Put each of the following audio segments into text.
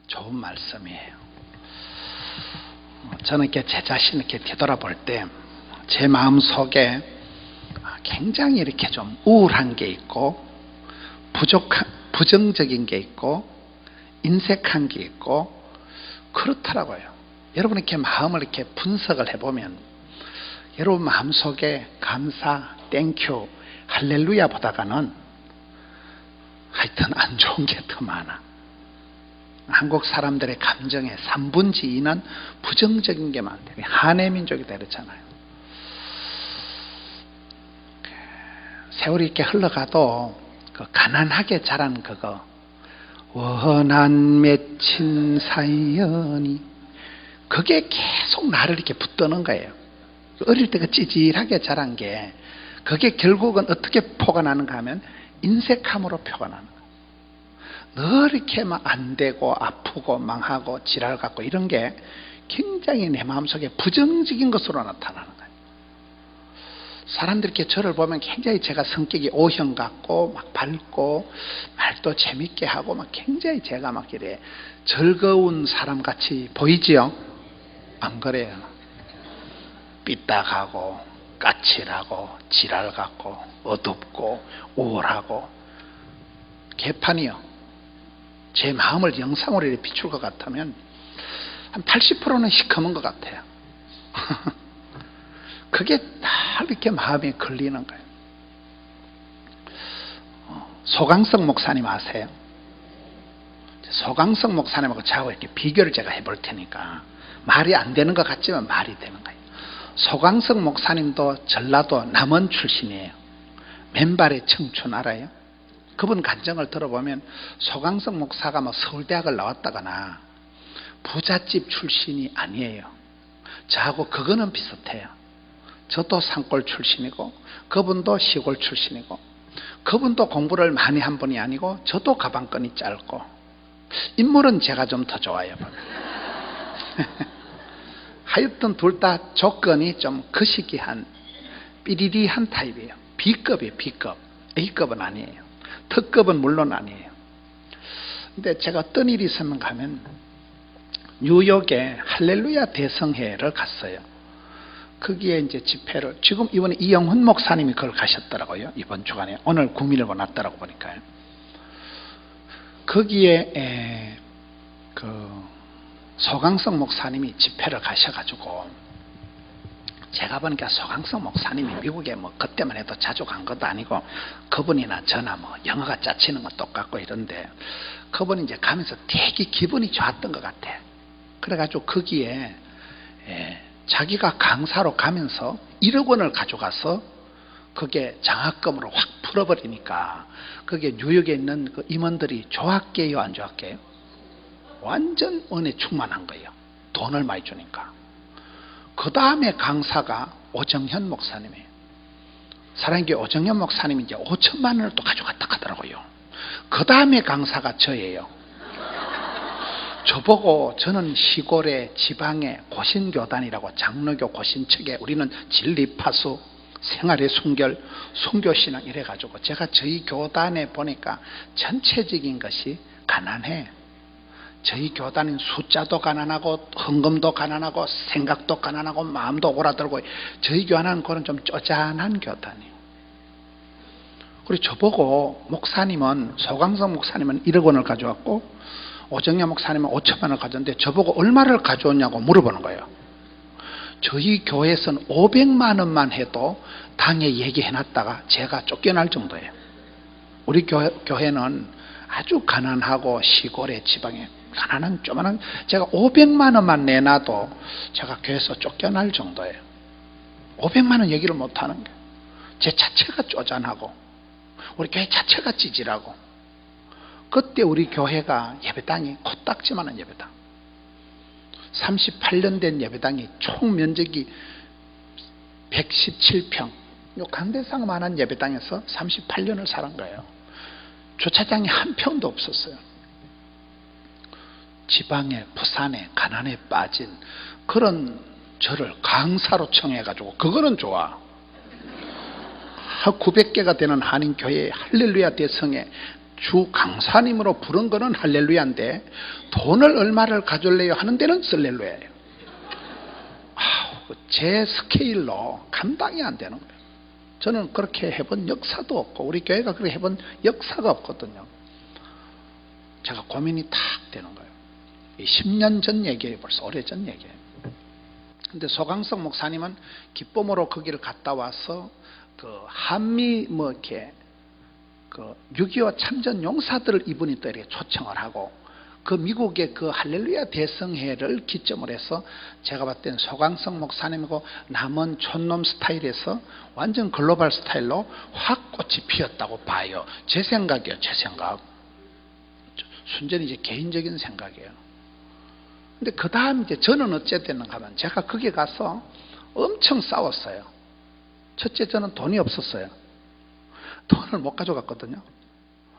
좋은 말씀이에요. 저는 이렇게 제 자신 이렇게 뒤돌아볼 때 제 마음 속에 굉장히 이렇게 좀 우울한 게 있고 부정적인 게 있고 인색한 게 있고 그렇더라고요. 여러분 이렇게 마음을 이렇게 분석을 해보면 여러분 마음 속에 감사, 땡큐, 할렐루야 보다가는 하여튼 안 좋은 게 더 많아. 한국 사람들의 감정의 3분의 2는 부정적인 게 많대요. 한해 민족이 되었잖아요. 세월이 이렇게 흘러가도 그 가난하게 자란 그거 원한 맺힌 사연이 그게 계속 나를 이렇게 붙드는 거예요. 어릴 때 그 찌질하게 자란 게 그게 결국은 어떻게 표가 나는가 하면 인색함으로 표가 나는 거예요. 늘 이렇게 막 안 되고 아프고 망하고 지랄 갖고 이런 게 굉장히 내 마음속에 부정적인 것으로 나타나는 거예요. 사람들이 이렇게 저를 보면 굉장히 제가 성격이 O형 같고 막 밝고 말도 재밌게 하고 막 굉장히 제가 막 이래 즐거운 사람 같이 보이지요? 안 그래요. 삐딱하고 까칠하고 지랄 같고 어둡고 우울하고 개판이요. 제 마음을 영상으로 이렇게 비출 것 같으면 한 80%는 시커먼 것 같아요. 그게 다 이렇게 마음에 걸리는 거예요. 소강석 목사님 아세요? 소강석 목사님하고 저하고 이렇게 비교를 제가 해볼 테니까 말이 안 되는 것 같지만 말이 되는 거예요. 소강석 목사님도 전라도 남원 출신이에요. 맨발의 청춘 알아요? 그분 간증을 들어보면 소강석 목사가 뭐 서울대학을 나왔다거나 부잣집 출신이 아니에요. 저하고 그거는 비슷해요. 저도 산골 출신이고 그분도 시골 출신이고 그분도 공부를 많이 한 분이 아니고 저도 가방끈이 짧고 인물은 제가 좀 더 좋아요. 하여튼 둘 다 조건이 좀 거시기한 삐리리한 타입이에요. B급이에요. B급. A급은 아니에요. 특급은 물론 아니에요. 근데 제가 어떤 일이 있었는가 하면 뉴욕에 할렐루야 대성회를 갔어요. 거기에 이제 집회를 지금 이번에 이영훈 목사님이 그걸 가셨더라고요. 이번 주간에 오늘 국민일보 났더라고 보니까요. 거기에 그 소강석 목사님이 집회를 가셔가지고 제가 보니까 소강석 목사님이 미국에 뭐 그때만 해도 자주 간 것도 아니고 그분이나 저나 뭐 영어가 짜치는 건 똑같고 이런데 그분이 이제 가면서 되게 기분이 좋았던 것 같아. 그래가지고 거기에 자기가 강사로 가면서 1억 원을 가져가서 그게 장학금으로 확 풀어버리니까 그게 뉴욕에 있는 그 임원들이 좋았게요, 안 좋았게요? 완전 은혜 충만한 거예요. 돈을 많이 주니까. 그 다음에 강사가 오정현 목사님이에요. 사랑교회 오정현 목사님이 이제 5천만 원을 또 가져갔다 하더라고요. 그 다음에 강사가 저예요. 저보고 저는 시골의 지방의 고신교단이라고 장로교 고신측에 우리는 진리파수 생활의 순결 순교신앙 이래가지고 제가 저희 교단에 보니까 전체적인 것이 가난해. 저희 교단은 숫자도 가난하고 헌금도 가난하고 생각도 가난하고 마음도 오라들고 저희 교단은 그런 좀 쪼잔한 교단이에요. 그리고 저보고 목사님은 소강석 목사님은 1억 원을 가져왔고 오정현 목사님은 5천만 원을 가져왔는데 저보고 얼마를 가져왔냐고 물어보는 거예요. 저희 교회에서는 500만 원만 해도 당에 얘기해놨다가 제가 쫓겨날 정도예요. 우리 교회는 아주 가난하고 시골의 지방에 가난한 조만한 제가 500만 원만 내놔도 제가 교회에서 쫓겨날 정도예요. 500만 원 얘기를 못하는 게 제 자체가 쪼잔하고 우리 교회 자체가 찌질하고 그때 우리 교회가 예배당이 코딱지만한 예배당 38년 된 예배당이 총 면적이 117평 요 강대상만한 예배당에서 38년을 살은 거예요. 주차장이 한 평도 없었어요. 지방에 부산에 가난에 빠진 그런 저를 강사로 청해가지고 그거는 좋아. 900개가 되는 한인교회 할렐루야 대성에 주 강사님으로 부른 거는 할렐루야인데 돈을 얼마를 가져올래요 하는 데는 쓸렐루야예요. 제 스케일로 감당이 안 되는 거예요. 저는 그렇게 해본 역사도 없고 우리 교회가 그렇게 해본 역사가 없거든요. 제가 고민이 탁 되는 거예요. 10년 전 얘기예요. 벌써 오래전 얘기예요. 근데 소강석 목사님은 기쁨으로 거기를 갔다 와서 그 한미 뭐 이렇게 그 6.25 참전 용사들을 이분이 또 이렇게 초청을 하고 그 미국의 그 할렐루야 대성회를 기점으로 해서 제가 봤을 땐 소강석 목사님이고 남은 촌놈 스타일에서 완전 글로벌 스타일로 확 꽃이 피었다고 봐요. 제 생각이에요. 제 생각. 순전히 이제 개인적인 생각이에요. 근데 그 다음 이제 저는 어쨌든가 하면 제가 거기 가서 엄청 싸웠어요. 첫째, 저는 돈이 없었어요. 돈을 못 가져갔거든요.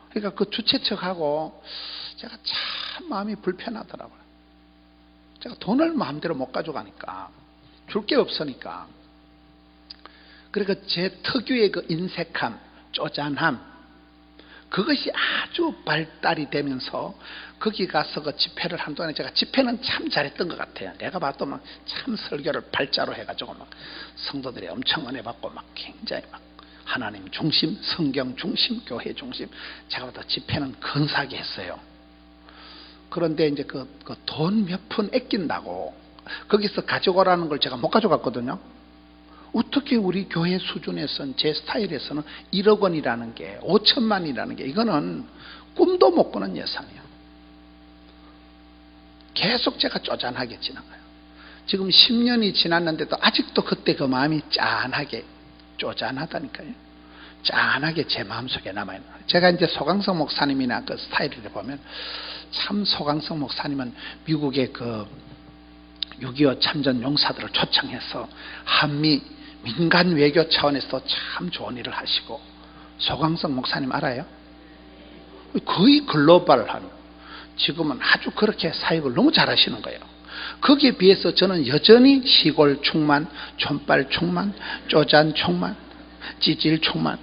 그러니까 그 주최 측하고 제가 참 마음이 불편하더라고요. 제가 돈을 마음대로 못 가져가니까 줄 게 없으니까. 그러니까 제 특유의 그 인색함, 쪼잔함, 그것이 아주 발달이 되면서 거기 가서 그 집회를 한동안에 제가 집회는 참 잘했던 것 같아요. 내가 봐도 막 참 설교를 발자로 해가지고 막 성도들이 엄청 은혜 받고 막 굉장히 막 하나님 중심, 성경 중심, 교회 중심. 제가 봐도 집회는 근사하게 했어요. 그런데 이제 그 돈 몇 푼 아낀다고 거기서 가져오라는 걸 제가 못 가져갔거든요. 어떻게 우리 교회 수준에서는 제 스타일에서는 1억 원이라는 게 5천만이라는 게 이거는 꿈도 못 꾸는 예산이에요. 계속 제가 쪼잔하게 지나가요. 지금 10년이 지났는데도 아직도 그때 그 마음이 짠하게 쪼잔하다니까요. 짠하게 제 마음속에 남아요. 제가 이제 소강석 목사님이나 그 스타일을 보면 참 소강석 목사님은 미국의 그 6.25 참전 용사들을 초청해서 한미 민간 외교 차원에서 참 좋은 일을 하시고, 소강석 목사님 알아요? 거의 글로벌한, 지금은 아주 그렇게 사역을 너무 잘하시는 거예요. 거기에 비해서 저는 여전히 시골 충만, 촌발 충만, 쪼잔 충만, 찌질 충만,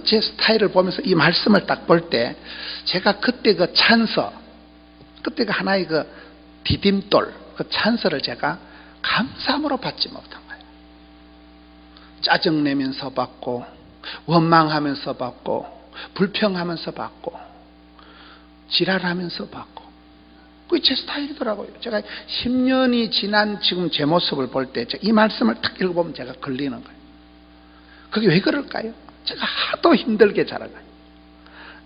제 스타일을 보면서 이 말씀을 딱 볼 때 제가 그때 그 찬서, 그때 그 하나의 그 디딤돌, 그 찬서를 제가 감사함으로 받지 못한 거예요. 짜증내면서 받고, 원망하면서 받고, 불평하면서 받고, 지랄하면서 받고, 그게 제 스타일이더라고요. 제가 10년이 지난 지금 제 모습을 볼 때 이 말씀을 딱 읽어보면 제가 걸리는 거예요. 그게 왜 그럴까요? 제가 하도 힘들게 자라가요.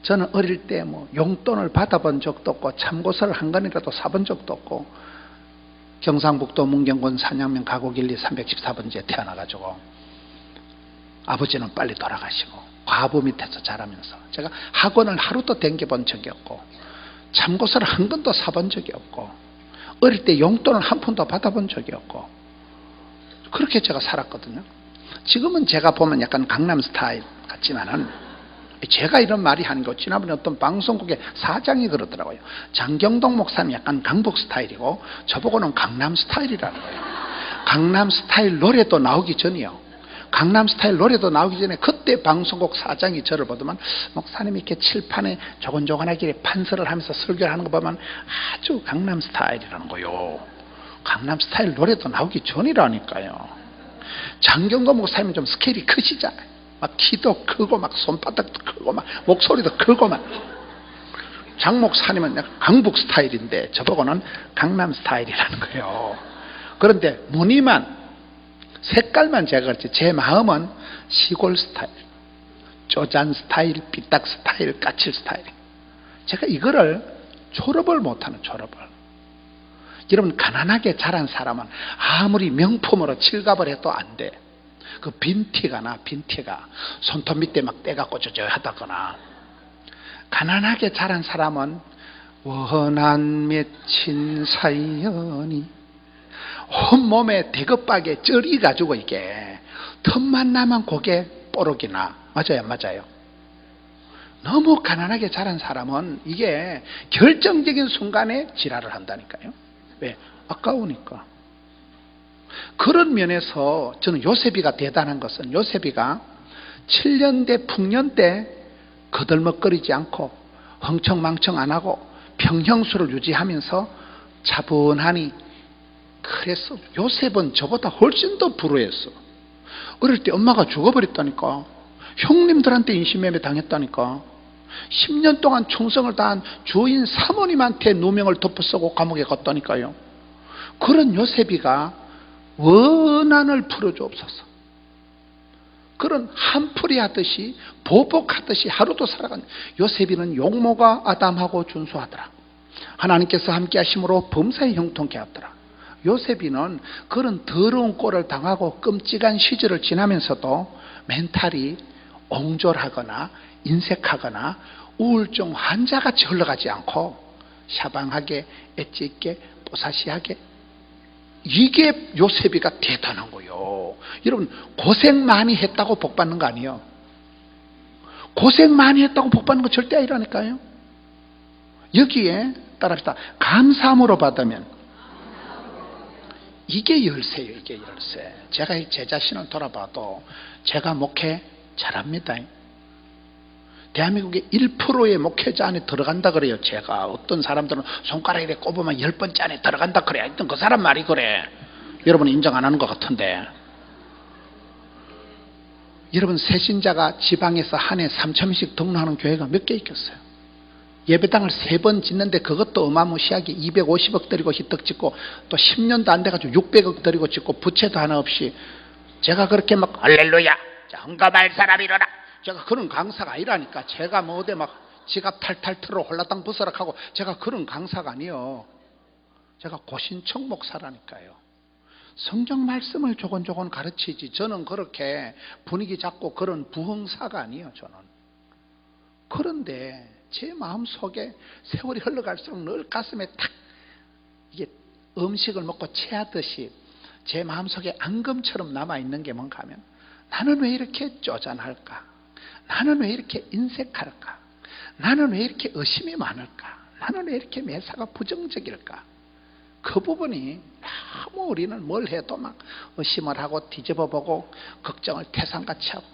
저는 어릴 때 뭐 용돈을 받아본 적도 없고 참고서를 한 권이라도 사본 적도 없고, 경상북도 문경군 산양면 가곡1, 2, 314번지에 태어나가지고 아버지는 빨리 돌아가시고 과부 밑에서 자라면서 제가 학원을 하루도 댕겨본 적이 없고 참고서를 한 권도 사본 적이 없고 어릴 때 용돈을 한 푼도 받아본 적이 없고 그렇게 제가 살았거든요. 지금은 제가 보면 약간 강남 스타일 같지만은, 제가 이런 말이 하는 거 지난번에 어떤 방송국의 사장이 그러더라고요. 장경동 목사님 약간 강북 스타일이고 저보고는 강남 스타일이라는 거예요. 강남 스타일 노래도 나오기 전이요. 강남 스타일 노래도 나오기 전에 그때 방송국 사장이 저를 보더만, 목사님이 이렇게 칠판에 조곤조곤하게 판서를 하면서 설교를 하는 거 보면 아주 강남 스타일이라는 거요. 강남 스타일 노래도 나오기 전이라니까요. 장경동 목사님은 좀 스케일이 크시잖아요. 막 키도 크고 막 손바닥도 크고 막 목소리도 크고 막. 장 목사님은 약간 강북 스타일인데 저보고는 강남 스타일이라는 거예요. 그런데 무늬만, 색깔만 제가 그렇지 제 마음은 시골 스타일, 쪼잔 스타일, 삐딱 스타일, 까칠 스타일. 제가 이거를 졸업을 못하는, 졸업을. 여러분, 가난하게 자란 사람은 아무리 명품으로 칠갑을 해도 안 돼. 그 빈티가 나, 빈티가 손톱 밑에 막 때가 꽂혀져하다거나. 가난하게 자란 사람은 원한 맺힌 사연이 온몸에 대급박에 쩔이 가지고 이게 틈만 나면 고개 뽀록이나. 맞아요, 맞아요. 너무 가난하게 자란 사람은 이게 결정적인 순간에 지랄을 한다니까요. 왜? 아까우니까. 그런 면에서 저는 요셉이가 대단한 것은, 요셉이가 7년 대 풍년 때 거들먹거리지 않고 흥청망청 안 하고 평형수를 유지하면서 차분하니, 그래서 요셉은 저보다 훨씬 더 불우했어. 어릴 때 엄마가 죽어버렸다니까. 형님들한테 인신매매 당했다니까. 10년 동안 충성을 다한 주인 사모님한테 누명을 덮어쓰고 감옥에 갔다니까요. 그런 요셉이가 원한을 풀어주옵소서. 그런 한풀이 하듯이 보복하듯이 하루도 살아간 요셉이는 용모가 아담하고 준수하더라. 하나님께서 함께 하심으로 범사에 형통케 하더라. 요셉이는 그런 더러운 꼴을 당하고 끔찍한 시절을 지나면서도 멘탈이 옹졸하거나 인색하거나 우울증 환자같이 흘러가지 않고 샤방하게 엣지 있게 뽀사시하게, 이게 요셉이가 대단한 거요. 여러분, 고생 많이 했다고 복 받는 거 아니에요. 고생 많이 했다고 복 받는 거 절대 아니라니까요. 여기에 따라합시다. 감사함으로 받으면, 이게 열쇠예요. 이게 열쇠. 제가 제 자신을 돌아봐도 제가 목회 잘합니다. 대한민국의 1%의 목회자 안에 들어간다 그래요. 제가. 어떤 사람들은 손가락에 꼽으면 10번째 안에 들어간다 그래. 하여튼 그 사람 말이 그래. 여러분 인정 안 하는 것 같은데. 여러분, 새신자가 지방에서 한 해 3,000명씩 등록하는 교회가 몇 개 있겠어요? 예배당을 3번 짓는데 그것도 어마무시하게 250억 들이고 희떡 짓고, 또 10년도 안 돼가지고 600억 들이고 짓고, 부채도 하나 없이. 제가 그렇게 막 할렐루야 헌금할 사람 일어나, 제가 그런 강사가 아니라니까. 제가 뭐 어디 막 지갑 탈탈 틀어 홀라당 부스럭하고 제가 그런 강사가 아니요. 제가 고신청 목사라니까요. 성경 말씀을 조곤조곤 가르치지, 저는 그렇게 분위기 잡고 그런 부흥사가 아니에요. 저는. 그런데 제 마음속에 세월이 흘러갈수록 늘 가슴에 탁, 이게 음식을 먹고 체하듯이 제 마음속에 앙금처럼 남아있는 게 뭔가 하면, 나는 왜 이렇게 쪼잔할까? 나는 왜 이렇게 인색할까? 나는 왜 이렇게 의심이 많을까? 나는 왜 이렇게 매사가 부정적일까? 그 부분이 너무, 우리는 뭘 해도 막 의심을 하고 뒤집어보고 걱정을 태산같이 하고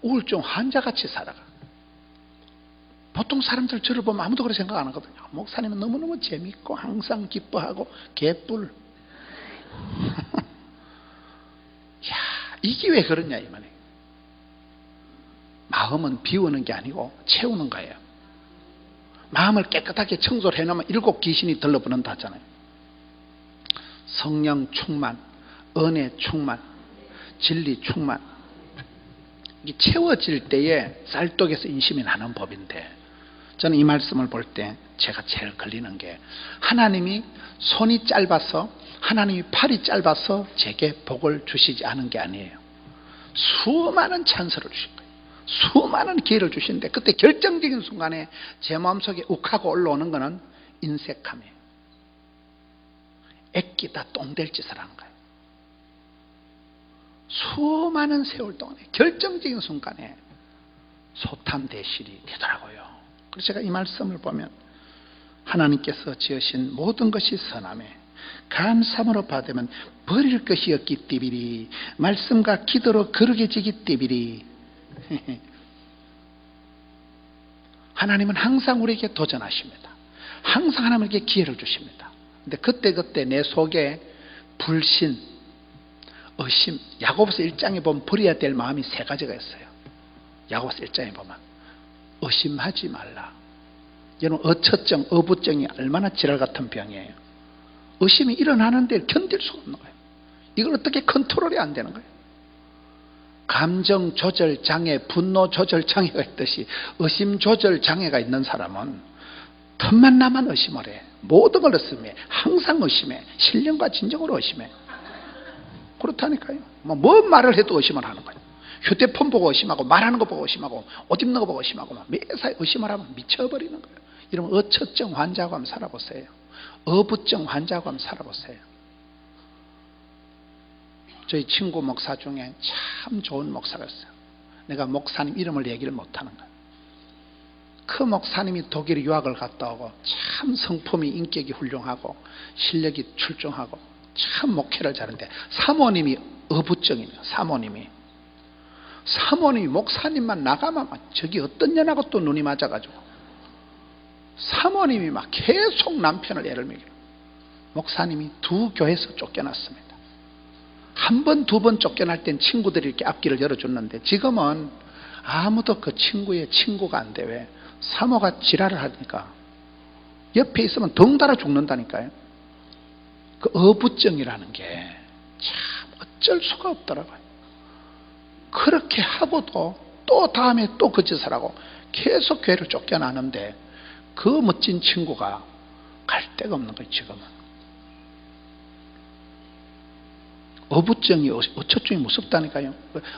우울증 환자같이 살아가. 보통 사람들 저를 보면 아무도 그렇게 생각 안 하거든요. 목사님은 너무너무 재밌고 항상 기뻐하고 개뿔. 야, 이게 왜 그러냐 이 말이에요. 마음은 비우는 게 아니고 채우는 거예요. 마음을 깨끗하게 청소를 해놓으면 7 귀신이 들러붙는다 하잖아요. 성령 충만, 은혜 충만, 진리 충만. 이게 채워질 때에 쌀떡에서 인심이 나는 법인데, 저는 이 말씀을 볼 때 제가 제일 걸리는 게, 하나님이 손이 짧아서, 하나님이 팔이 짧아서 제게 복을 주시지 않은 게 아니에요. 수많은 찬스를 주신 거예요. 수많은 기회를 주시는데, 그때 결정적인 순간에 제 마음속에 욱하고 올라오는 거는 인색함이에요. 애끼다 똥될 짓을 하는 거예요. 수많은 세월 동안에 결정적인 순간에 소탐대실이 되더라고요. 그래서 제가 이 말씀을 보면, 하나님께서 지으신 모든 것이 선함에 감사함으로 받으면 버릴 것이 없기 띠비리, 말씀과 기도로 거룩해지기 띠비리. 하나님은 항상 우리에게 도전하십니다. 항상 하나님에게 기회를 주십니다. 근데 그때 내 속에 불신, 의심, 야고보서 1장에 보면 버려야 될 마음이 3가지가 있어요. 야고보서 1장에 보면 의심하지 말라. 여러분, 어처증, 어부증이 얼마나 지랄 같은 병이에요. 의심이 일어나는데 견딜 수가 없는 거예요. 이걸 어떻게 컨트롤이 안 되는 거예요. 감정 조절 장애, 분노 조절 장애가 있듯이 의심 조절 장애가 있는 사람은 틈만 나면 의심을 해. 모든 걸 의심해. 항상 의심해. 신령과 진정으로 의심해. 그렇다니까요. 뭔 말을 해도 의심을 하는 거예요. 휴대폰 보고 의심하고, 말하는 거 보고 의심하고, 옷 입는 거 보고 의심하고, 매사에 의심을 하면 미쳐버리는 거예요. 이러면 어처증 환자하고 한번 살아보세요. 어부증 환자하고 한번 살아보세요. 저희 친구 목사 중에 참 좋은 목사가 있어요. 내가 목사님 이름을 얘기를 못하는 거예요. 그 목사님이 독일 유학을 갔다 오고 참 성품이, 인격이 훌륭하고 실력이 출중하고 참 목회를 잘하는데, 사모님이 어부증이에요. 사모님이 사모님이 목사님만 나가면 막 저기 어떤 년하고 또 눈이 맞아가지고 사모님이 막 계속 남편을 애를 먹이는 목사님이 두 교회에서 쫓겨났습니다. 한 번, 두 번 쫓겨날 땐 친구들이 이렇게 앞길을 열어줬는데 지금은 아무도 그 친구의 친구가 안 돼. 왜? 사모가 지랄을 하니까 옆에 있으면 덩달아 죽는다니까요. 그 어부증이라는 게 참 어쩔 수가 없더라고요. 그렇게 하고도 또 다음에 또 그 짓을 하고 계속 교회를 쫓겨나는데 그 멋진 친구가 갈 데가 없는 거예요. 지금은 어부증이 어처증이 무섭다니까요.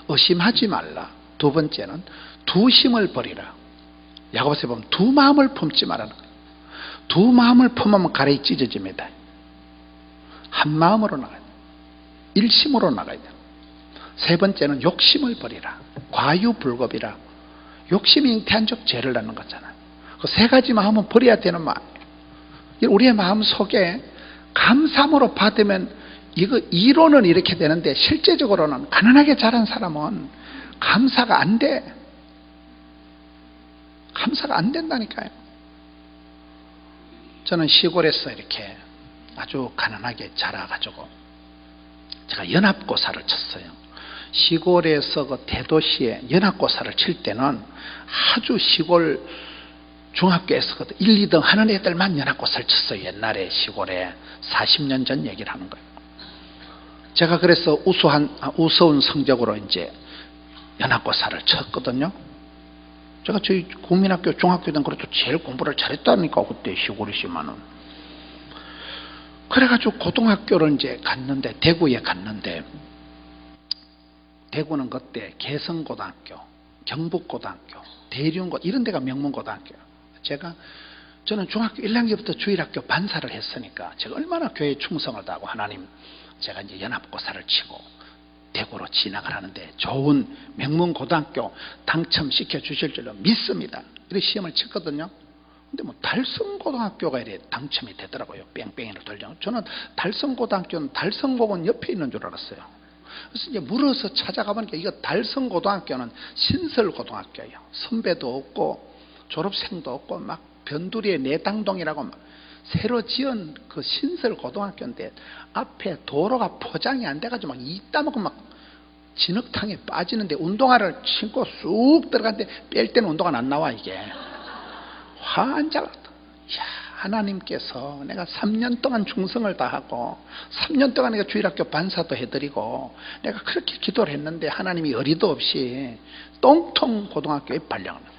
의심하지 말라. 두 번째는 두 심을 버리라. 야고보서에 보면 두 마음을 품지 말라는 거예요. 두 마음을 품으면 가래이 찢어집니다. 한 마음으로 나가야 돼요. 일심으로 나가야 돼요. 세 번째는 욕심을 버리라. 과유불급이라. 욕심이 잉태한 적 죄를 낳는 거잖아요. 그 세 가지 마음은 버려야 되는 마음이에요. 우리의 마음 속에 감사함으로 받으면 이거 이론은 이렇게 되는데 실제적으로는 가난하게 자란 사람은 감사가 안 돼. 감사가 안 된다니까요. 저는 시골에서 이렇게 아주 가난하게 자라가지고 제가 연합고사를 쳤어요. 시골에서 그 대도시에 연합고사를 칠 때는 아주 시골 중학교에서 1, 2등 하는 애들만 연합고사를 쳤어요. 옛날에 시골에 40년 전 얘기를 하는 거예요. 제가 그래서 우스운 성적으로 이제 연합고사를 쳤거든요. 제가 저희 국민학교 중학교 땐 그래도 제일 공부를 잘했다니까 그때 시골이지만은. 그래가지고 고등학교를 이제 갔는데 대구에 갔는데 대구는 그때 개성고등학교, 경북고등학교, 대륜고 이런 데가 명문고등학교예요. 저는 중학교 1학년부터 주일학교 반사를 했으니까 제가 얼마나 교회에 충성을 다하고 하나님 제가 이제 연합고사를 치고 대구로 진학을 하는데 좋은 명문고등학교 당첨시켜 주실 줄로 믿습니다. 이렇게 시험을 쳤거든요. 근데 뭐 달성고등학교가 이래 당첨이 되더라고요. 뺑뺑이를 돌려. 저는 달성고등학교는 달성고원 옆에 있는 줄 알았어요. 그래서 이제 물어서 찾아가 보니까 이거 달성고등학교는 신설고등학교예요. 선배도 없고 졸업생도 없고 막 변두리의 내당동이라고 막 새로 지은 그 신설고등학교인데 앞에 도로가 포장이 안 돼가지고 막 이따먹고 막 진흙탕에 빠지는데 운동화를 신고 쑥 들어갔는데 뺄 때는 운동화 안 나와 이게. 환장을 하다. 이야, 하나님께서 내가 3년 동안 충성을 다하고 3년 동안 내가 주일학교 반사도 해드리고 내가 그렇게 기도를 했는데 하나님이 어리도 없이 똥통 고등학교에 발령을 합니다.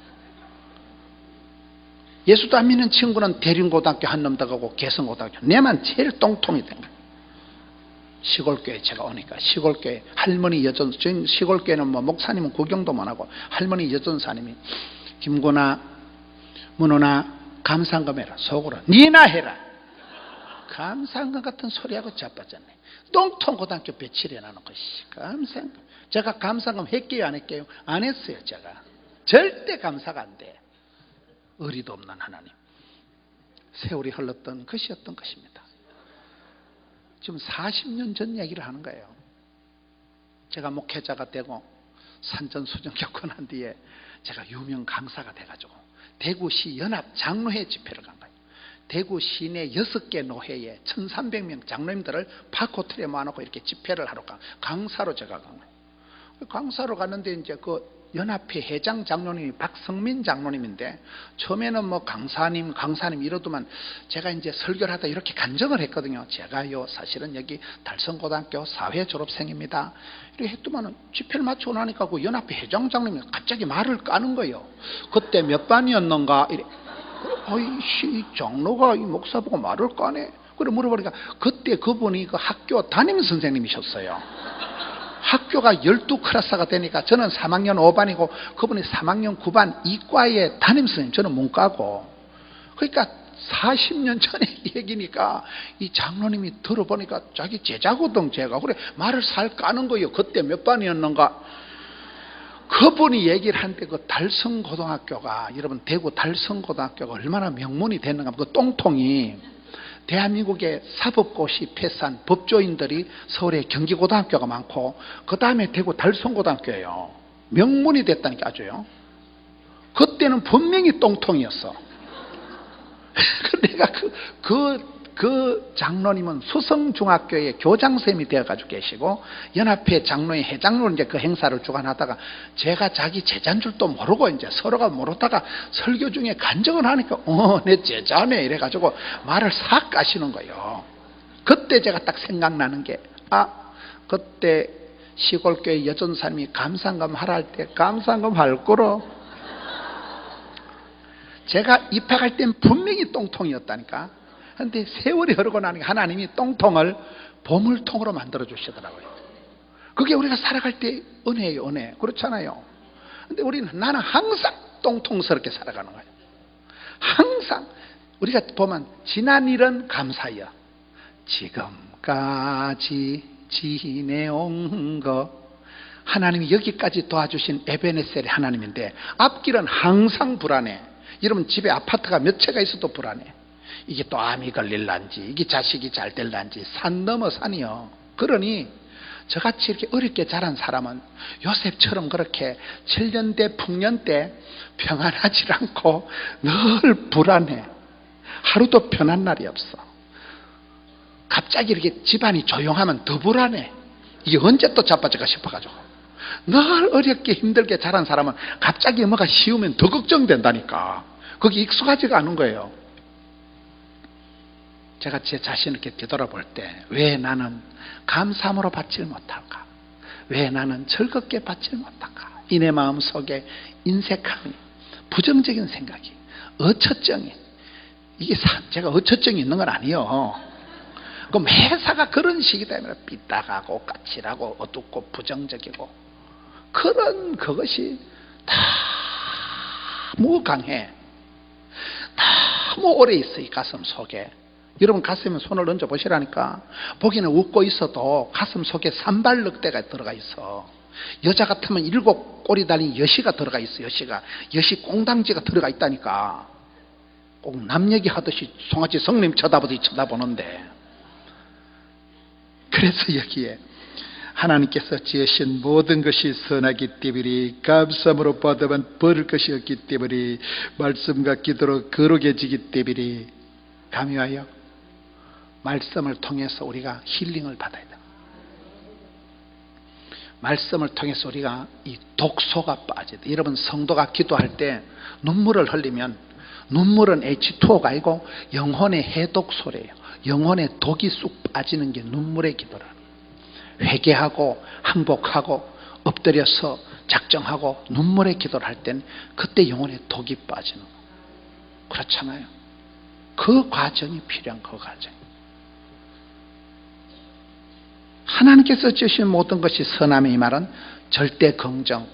예수도 안 믿는 친구는 대륜고등학교 한 놈 더 가고 개성고등학교 내만 제일 똥통이 된 거예요. 시골교회 제가 오니까 시골교회 할머니 여전사, 저희 시골교회는 뭐 목사님은 구경도 못하고 할머니 여전사님이 김구나 문호나 감상금 해라. 속으로 니나 해라. 감상금 같은 소리하고 자빠졌네. 똥통 고등학교 배치를 해놓은 것이 감상금. 제가 감상금 했게요 안 했게요? 안 했어요. 제가 절대 감사가 안 돼. 의리도 없는 하나님. 세월이 흘렀던 것이었던 것입니다. 지금 40년 전 얘기를 하는 거예요. 제가 목회자가 되고 산전수전 겪고 난 뒤에 제가 유명 강사가 돼가지고 대구시 연합 장로회 집회를 간 거예요. 대구 시내 6개 노회에 1300명 장로님들을 파코틀에 모아놓고 이렇게 집회를 하러 간 강사로 제가 간 거예요. 강사로 갔는데 이제 그 연합회 회장 장로님이 박성민 장로님인데 처음에는 뭐 강사님 이러더만 제가 이제 설교를 하다 이렇게 간증을 했거든요. 제가요 사실은 여기 달성고등학교 사회 졸업생입니다. 이렇게 했더만 집회를 마치고 나니까 그 연합회 회장 장로님이 갑자기 말을 까는 거예요. 그때 몇 반이었는가 이래. 아이씨 장로가 이 목사 보고 말을 까네. 그래 물어보니까 그때 그분이 그 학교 담임 선생님이셨어요. 학교가 12클래스가 되니까 저는 3학년 5반이고 그분이 3학년 9반 이과의 담임선생님, 저는 문과고. 그러니까 40년 전의 얘기니까 이 장로님이 들어보니까 자기 제자거든 제가. 그래 말을 살 까는 거예요. 그때 몇 반이었는가. 그분이 얘기를 하는데 그 달성고등학교가 여러분 대구 달성고등학교가 얼마나 명문이 됐는가. 그 똥통이 대한민국의 사법고시 패스한 법조인들이 서울에 경기고등학교가 많고 그 다음에 대구 달성고등학교예요. 명문이 됐다니까 아주요. 그때는 분명히 똥통이었어. 내가 그 장로님은 수성중학교의 교장선생님이 되어가지고 계시고 연합회 장로의 회장으로 이제 그 행사를 주관하다가 제가 자기 제자인 줄도 모르고 이제 서로가 모르다가 설교 중에 간증을 하니까 내 제자네 이래가지고 말을 싹 까시는 거예요. 그때 제가 딱 생각나는 게 그때 시골교회 여전사님이 감상금 하라 할 때 감상금 할 거로 제가 입학할 땐 분명히 똥통이었다니까. 그런데 세월이 흐르고 나니까 하나님이 똥통을 보물통으로 만들어 주시더라고요. 그게 우리가 살아갈 때 은혜예요, 은혜. 그렇잖아요. 근데 나는 항상 똥통스럽게 살아가는 거예요. 항상 우리가 보면 지난 일은 감사여 지금까지 지내온 거, 하나님이 여기까지 도와주신 에베네셀의 하나님인데 앞길은 항상 불안해. 여러분 집에 아파트가 몇 채가 있어도 불안해. 이게 또 암이 걸릴란지 이게 자식이 잘 될란지 산 넘어 산이요. 그러니 저같이 이렇게 어렵게 자란 사람은 요셉처럼 그렇게 7년 때 풍년 때 평안하지 않고 늘 불안해. 하루도 편한 날이 없어. 갑자기 이렇게 집안이 조용하면 더 불안해. 이게 언제 또 자빠질까 싶어가지고 늘 어렵게 힘들게 자란 사람은 갑자기 뭐가 쉬우면 더 걱정된다니까. 거기 익숙하지가 않은 거예요. 제가 제 자신을 이렇게 되돌아볼 때 왜 나는 감사함으로 받지 못할까? 왜 나는 즐겁게 받지 못할까? 이 내 마음 속에 인색함이, 부정적인 생각이, 어처증이, 이게 제가 어처증이 있는 건 아니에요. 그 매사가 그런 식이 되면 삐딱하고 까칠하고 어둡고 부정적이고 그런 그것이 너무 강해. 너무 오래 있어 이 가슴 속에. 여러분 가슴에 손을 얹어 보시라니까. 보기는 웃고 있어도 가슴 속에 산발늑대가 들어가 있어. 여자 같으면 7 꼬리 달린 여시가 들어가 있어. 여시 꽁당지가 들어가 있다니까. 꼭 남 얘기하듯이 송아지 성님 쳐다보듯이 쳐다보는데, 그래서 여기에 하나님께서 지으신 모든 것이 선하기 때문에 감사함으로 받으면 버릴 것이 없기 때문에 말씀과 기도로 거룩해지기 때문에 감유하여 말씀을 통해서 우리가 힐링을 받아야 돼. 말씀을 통해서 우리가 이 독소가 빠져야 돼. 여러분 성도가 기도할 때 눈물을 흘리면 눈물은 H2O가 아니고 영혼의 해독소래요. 영혼의 독이 쑥 빠지는 게 눈물의 기도라. 회개하고 항복하고 엎드려서 작정하고 눈물의 기도를 할 땐 그때 영혼의 독이 빠지는 거. 그렇잖아요. 그 과정이 필요한 그 과정. 하나님께서 주신 모든 것이 선함의 이 말은 절대 긍정.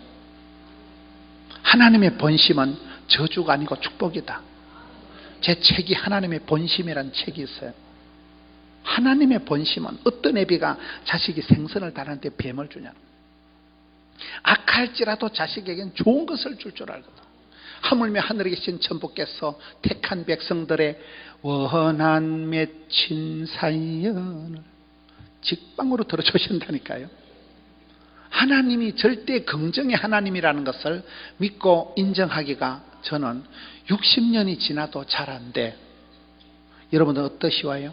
하나님의 본심은 저주가 아니고 축복이다. 제 책이 하나님의 본심이라는 책이 있어요. 하나님의 본심은 어떤 애비가 자식이 생선을 달하는데 뱀을 주냐. 악할지라도 자식에겐 좋은 것을 줄 줄 알거든. 하물며 하늘에 계신 천부께서 택한 백성들의 원한 맺힌 사연을 직방으로 들어주신다니까요. 하나님이 절대 긍정의 하나님이라는 것을 믿고 인정하기가 저는 60년이 지나도 잘 안 돼. 여러분들 어떠시와요?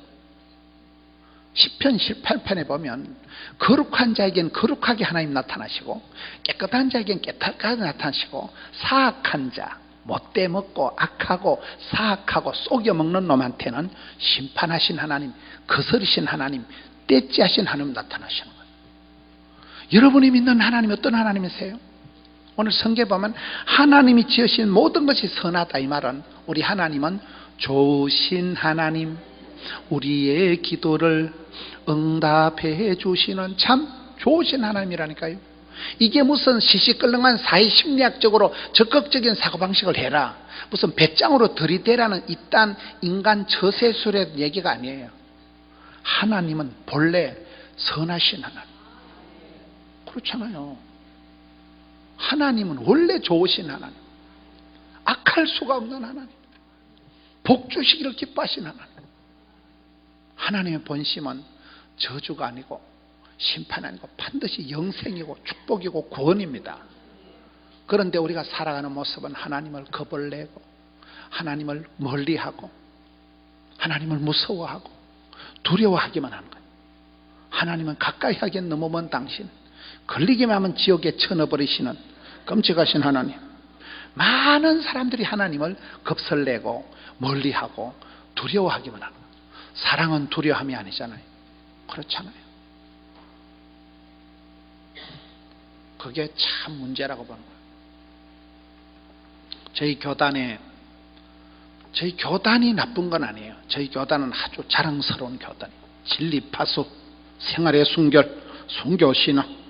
10편 18편에 보면 거룩한 자에겐 거룩하게 하나님 나타나시고 깨끗한 자에겐 깨끗하게 나타나시고 사악한 자, 못돼 먹고 악하고 사악하고 속여먹는 놈한테는 심판하신 하나님, 거스르신 하나님, 떼찌하신 하나님 나타나시는 거예요. 여러분이 믿는 하나님이 어떤 하나님이세요? 오늘 성경에 보면 하나님이 지으신 모든 것이 선하다 이 말은 우리 하나님은 좋으신 하나님, 우리의 기도를 응답해 주시는 참 좋으신 하나님이라니까요. 이게 무슨 시시끌렁한 사회심리학적으로 적극적인 사고방식을 해라, 무슨 배짱으로 들이대라는 이딴 인간 처세술의 얘기가 아니에요. 하나님은 본래 선하신 하나님. 그렇잖아요. 하나님은 원래 좋으신 하나님, 악할 수가 없는 하나님, 복 주시기를 기뻐하신 하나님. 하나님의 본심은 저주가 아니고 심판 아니고 반드시 영생이고 축복이고 구원입니다. 그런데 우리가 살아가는 모습은 하나님을 겁을 내고 하나님을 멀리하고 하나님을 무서워하고 두려워하기만 하는 거예요. 하나님은 가까이 하기엔 너무 먼 당신, 걸리기만 하면 지옥에 쳐넣어버리시는 끔찍하신 하나님. 많은 사람들이 하나님을 겁설내고 멀리하고 두려워하기만 하는 거예요. 사랑은 두려움이 아니잖아요. 그렇잖아요. 그게 참 문제라고 보는 거예요. 저희 교단이 나쁜 건 아니에요. 저희 교단은 아주 자랑스러운 교단이에요. 진리파수, 생활의 순결, 순교신앙.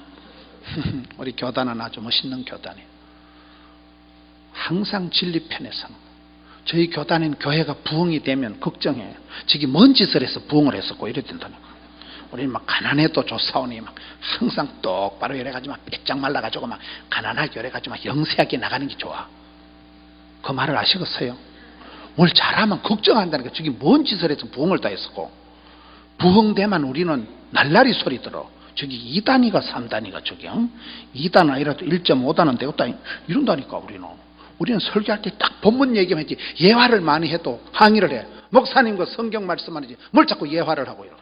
우리 교단은 아주 멋있는 교단이에요. 항상 진리 편에 서는 거예요. 저희 교단은 교회가 부흥이 되면 걱정해요. 저기 뭔 짓을 해서 부흥을 했었고 이래야 된다니까. 우리는 막 가난해도 좋사오니 막 항상 똑바로 이래가지고 막 빼짝 말라가지고 막 가난하게 이래가지고 막 영세하게 나가는 게 좋아. 그 말을 아시겠어요? 뭘 잘하면 걱정한다니까. 저기 뭔 짓을 해서 부흥을 다 했었고, 부흥되면 우리는 날라리 소리 들어. 저기 2단위가 3단위가 저기 2단 아니라도 1.5단은 되었다 이런다니까. 우리는 설교할 때 딱 본문 얘기만 했지 예화를 많이 해도 항의를 해. 목사님 그 성경 말씀만 하지 뭘 자꾸 예화를 하고 이러죠.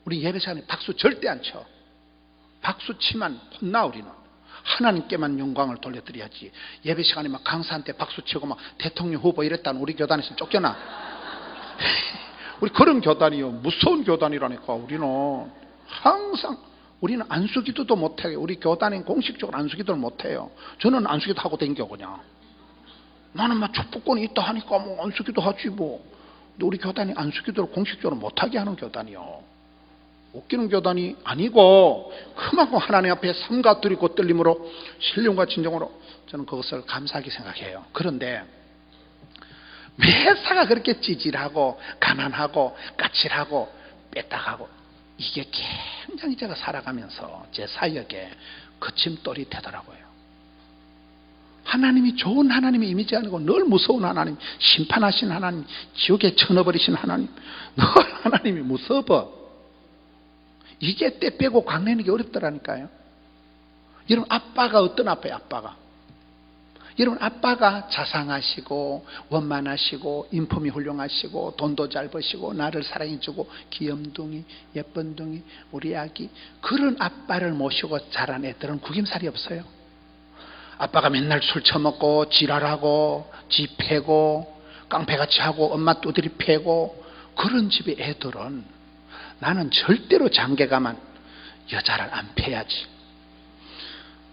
우리 예배 시간에 박수 절대 안 쳐. 박수 치면 혼나. 우리는 하나님께만 영광을 돌려드려야지. 예배 시간에 막 강사한테 박수 치고 막 대통령 후보 이랬다는 우리 교단에서 쫓겨나. 우리 그런 교단이요. 무서운 교단이라니까. 우리는 안수기도도 못해요. 우리 교단은 공식적으로 안수기도를 못해요. 저는 안수기도 하고 댕겨 그냥. 나는 막 축복권이 있다 하니까 뭐 안수기도 하지 뭐. 근데 우리 교단이 안수기도를 공식적으로 못하게 하는 교단이요. 웃기는 교단이 아니고 그만큼 하나님 앞에 삼가 두리고 떨림으로 신령과 진정으로 저는 그것을 감사하게 생각해요. 그런데 매사가 그렇게 찌질하고 가난하고 까칠하고 빼딱하고 이게 굉장히 제가 살아가면서 제 사역에 거침돌이 되더라고요. 하나님이 좋은 하나님의 이미지 아니고 늘 무서운 하나님, 심판하신 하나님, 지옥에 쳐넣어버리신 하나님, 늘 하나님이 무서워. 이게 때 빼고 광내는 게 어렵더라니까요. 여러분 아빠가 어떤 아빠예요? 여러분 아빠가 자상하시고 원만하시고 인품이 훌륭하시고 돈도 잘 버시고 나를 사랑해주고 귀염둥이 예쁜둥이 우리 아기, 그런 아빠를 모시고 자란 애들은 구김살이 없어요. 아빠가 맨날 술 처먹고 지랄하고 지 패고 깡패같이 하고 엄마 두드리 패고 그런 집의 애들은 나는 절대로 장가가면 여자를 안 패야지.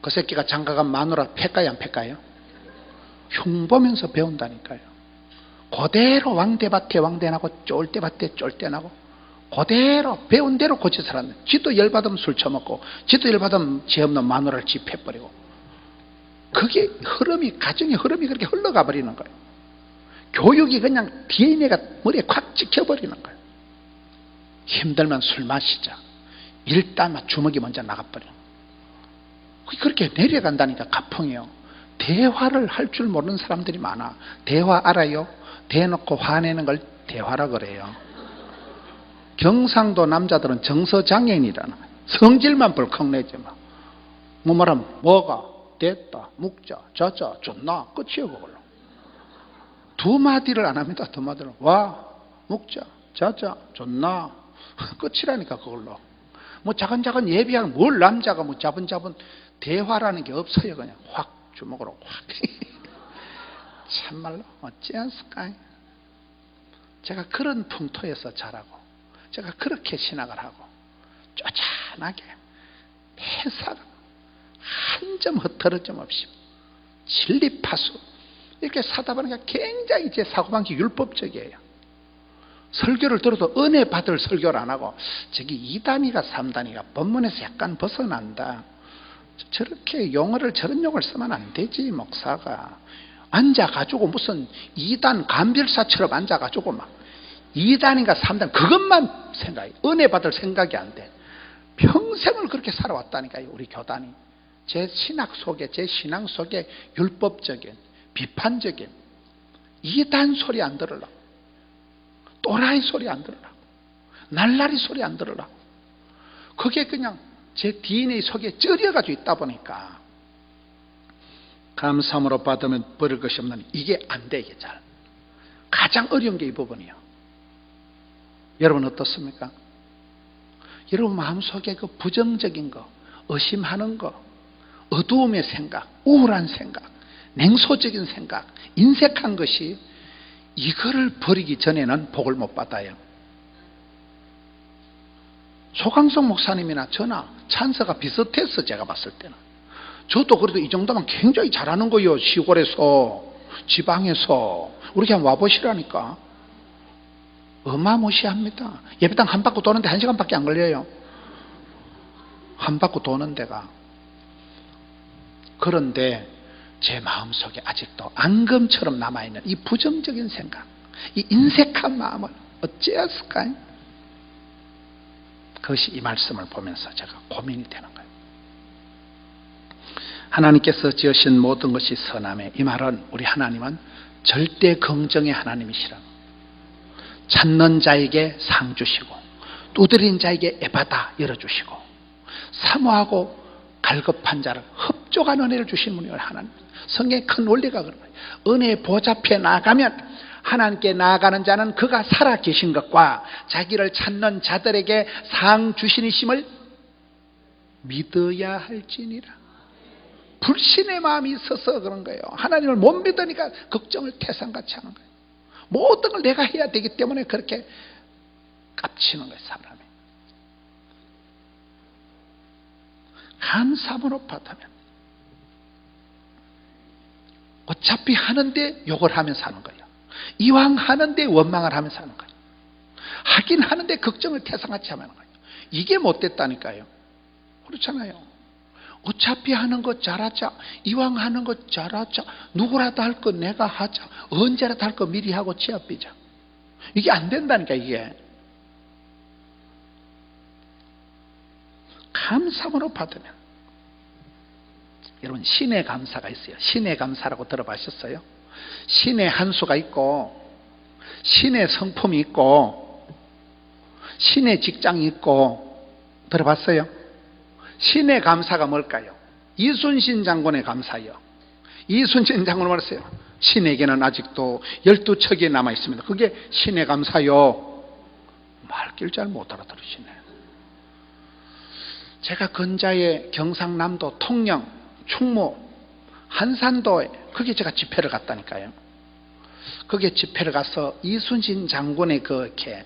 그 새끼가 장가가면 마누라 패까요 안 패까요? 흉보면서 배운다니까요. 그대로 왕대밭에 왕대나고 쫄대밭에 쫄대나고 그대로 배운 대로 고쳐서 하는. 지도 열받으면 술 처먹고 지도 열받으면 죄 없는 마누라를 집해버리고, 그게 흐름이, 가정의 흐름이 그렇게 흘러가 버리는 거예요. 교육이 그냥 DNA가 머리에 콱 찍혀버리는 거예요. 힘들면 술 마시자. 일단 주먹이 먼저 나가버려. 그렇게 내려간다니까. 가풍이요. 대화를 할 줄 모르는 사람들이 많아. 대화 알아요? 대놓고 화내는 걸 대화라 그래요. 경상도 남자들은 정서장애인이라는 거예요. 성질만 벌컥 내지 마. 뭐 말하면 뭐가 됐다 묵자 자자 좋나 끝이에요. 그걸로 두 마디를 안 합니다. 두 마디를 와 묵자 자자 좋나 끝이라니까. 그걸로 뭐 자근자근 예비하는 뭘 남자가 뭐 자분자분 대화라는 게 없어요. 그냥 확 주먹으로 확. 참말로 어찌 않을까요? 제가 그런 풍토에서 자라고 제가 그렇게 신학을 하고 쪼잔하게 매사를 한 점 흐트러짐 없이 진리파수 이렇게 사다 보니까 굉장히 제 사고방식이 율법적이에요. 설교를 들어도 은혜 받을 설교를 안 하고 저기 2단위가 3단위가 본문에서 약간 벗어난다. 저렇게 용어를 저런 용어를 쓰면 안 되지. 목사가 앉아가지고 무슨 2단 감별사처럼 앉아가지고 막 2단인가 3단 그것만 생각해. 은혜 받을 생각이 안 돼. 평생을 그렇게 살아왔다니까요. 우리 교단이. 제 신학 속에 제 신앙 속에 율법적인 비판적인 2단 소리 안 들으려고, 또라이 소리 안 들으려고, 날라리 소리 안 들으려고, 그게 그냥 제 DNA 속에 쩔여가지고 있다 보니까 감사함으로 받으면 버릴 것이 없는, 이게 안 돼. 이게 잘 가장 어려운 게 이 부분이에요. 여러분 어떻습니까? 여러분 마음속에 그 부정적인 거, 의심하는 거, 어두움의 생각, 우울한 생각, 냉소적인 생각, 인색한 것이, 이거를 버리기 전에는 복을 못 받아요. 소강성 목사님이나 저나 찬스가 비슷했어. 제가 봤을 때는 저도 그래도 이 정도면 굉장히 잘하는 거예요. 시골에서, 지방에서. 우리 그냥 와보시라니까. 어마무시합니다. 예배당 한 바퀴 도는데 1시간밖에 안 걸려요. 한 바퀴 도는 데가. 그런데 제 마음속에 아직도 앙금처럼 남아있는 이 부정적인 생각, 이 인색한 마음을 어찌했을까요? 그것이 이 말씀을 보면서 제가 고민이 되는 거예요. 하나님께서 지으신 모든 것이 선함에, 이 말은 우리 하나님은 절대 긍정의 하나님이시라. 찾는 자에게 상 주시고 두드린 자에게 에바다 열어주시고 사모하고 갈급한 자를 흡족한 은혜를 주신 분이 하나님. 성경의 큰 원리가 그런 거예요. 은혜의 보좌 앞에 나아가면, 하나님께 나아가는 자는 그가 살아 계신 것과 자기를 찾는 자들에게 상 주시니심을 믿어야 할지니라. 불신의 마음이 있어서 그런 거예요. 하나님을 못 믿으니까 걱정을 태산같이 하는 거예요. 모든 걸 내가 해야 되기 때문에 그렇게 깝치는 거예요, 사람이. 감사함으로 받으면 어차피 하는데 욕을 하면서 하는 거예요. 이왕 하는데 원망을 하면서 하는 거예요. 하긴 하는데 걱정을 태산같이 하는 거예요. 이게 못됐다니까요. 그렇잖아요. 어차피 하는 거 잘하자, 이왕 하는 거 잘하자, 누구라도 할 거 내가 하자, 언제라도 할 거 미리 하고 취업비자. 이게 안 된다니까. 이게 감사함으로 받으면, 여러분 신의 감사가 있어요. 신의 감사라고 들어보셨어요? 신의 한수가 있고, 신의 성품이 있고, 신의 직장이 있고, 들어봤어요? 신의 감사가 뭘까요? 이순신 장군의 감사요. 이순신 장군은 말했어요. 신에게는 아직도 12척이 남아 있습니다. 그게 신의 감사요. 말길 잘 못 알아들으시네. 제가 근자에 경상남도 통영, 충무, 한산도에, 거기에 제가 집회를 갔다니까요. 거기에 집회를 가서 이순신 장군의 이렇게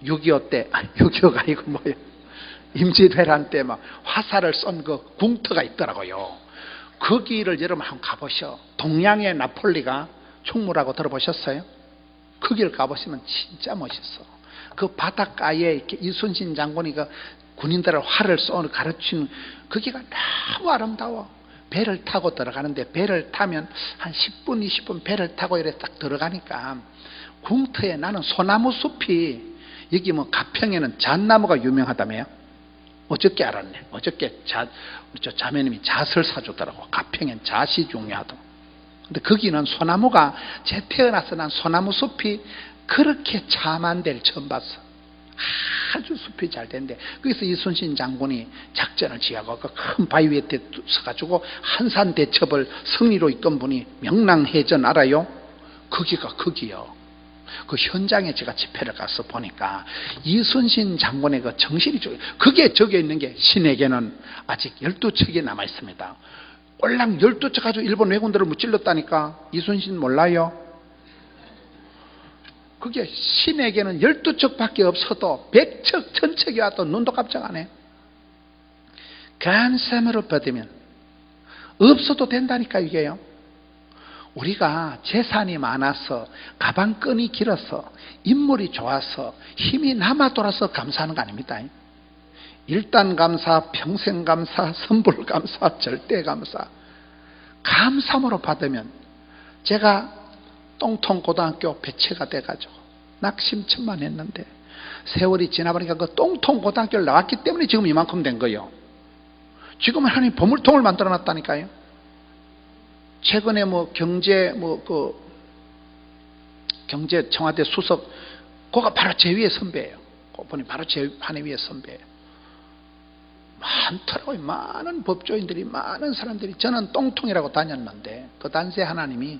6.25 때, 6.25가 아니고 뭐예요? 임진왜란 때 막 화살을 쏜 그 궁터가 있더라고요. 거기를 여러분 한번 가보셔. 동양의 나폴리가 충무라고 들어보셨어요? 거기를 가보시면 진짜 멋있어. 그 바닷가에 이렇게 이순신 장군이 그 군인들을 활을 쏘는 가르치는, 거기가 너무 아름다워. 배를 타고 들어가는데, 배를 타면 한 10분 20분 배를 타고 이렇게 딱 들어가니까 궁터에, 나는 소나무 숲이, 여기 뭐 가평에는 잣나무가 유명하다며요. 어저께 알았네. 어저께 우리 저 자매님이 잣을 사주더라고. 가평엔 잣이 중요하다고. 근데 거기는 소나무가, 제 태어나서 난 소나무 숲이 그렇게 참한 데를 처음 봤어. 아주 숲이 잘 된데, 거기서 이순신 장군이 작전을 지하고 그 큰 바위 위에 서가지고 한산 대첩을 승리로 이끈 분이 명랑해전 알아요? 거기요. 그 현장에 제가 집회를 가서 보니까 이순신 장군의 그 정신이 그게 적혀 있는 게, 신에게는 아직 12척이 남아 있습니다. 꼴랑 12척 가지고 일본 왜군들을 무찔렀다니까. 이순신 몰라요? 그게 신에게는 12척밖에 없어도 100척, 1000척이 와도 눈도 깜짝 안 해. 감사함으로 받으면 없어도 된다니까. 이게요. 우리가 재산이 많아서, 가방끈이 길어서, 인물이 좋아서, 힘이 남아 돌아서 감사하는 거 아닙니다. 일단 감사, 평생 감사, 선불 감사, 절대 감사. 감사함으로 받으면, 제가 똥통고등학교 배치가 돼가지고 낙심천만 했는데, 세월이 지나보니까 그 똥통고등학교를 나왔기 때문에 지금 이만큼 된 거예요. 지금 하나님 보물통을 만들어 놨다니까요. 최근에 경제 청와대 수석, 그가 바로 제 위에 선배예요. 그분이 바로 제 한 해 위에 선배예요. 많더라고요. 많은 법조인들이, 많은 사람들이. 저는 똥통이라고 다녔는데 그 단세 하나님이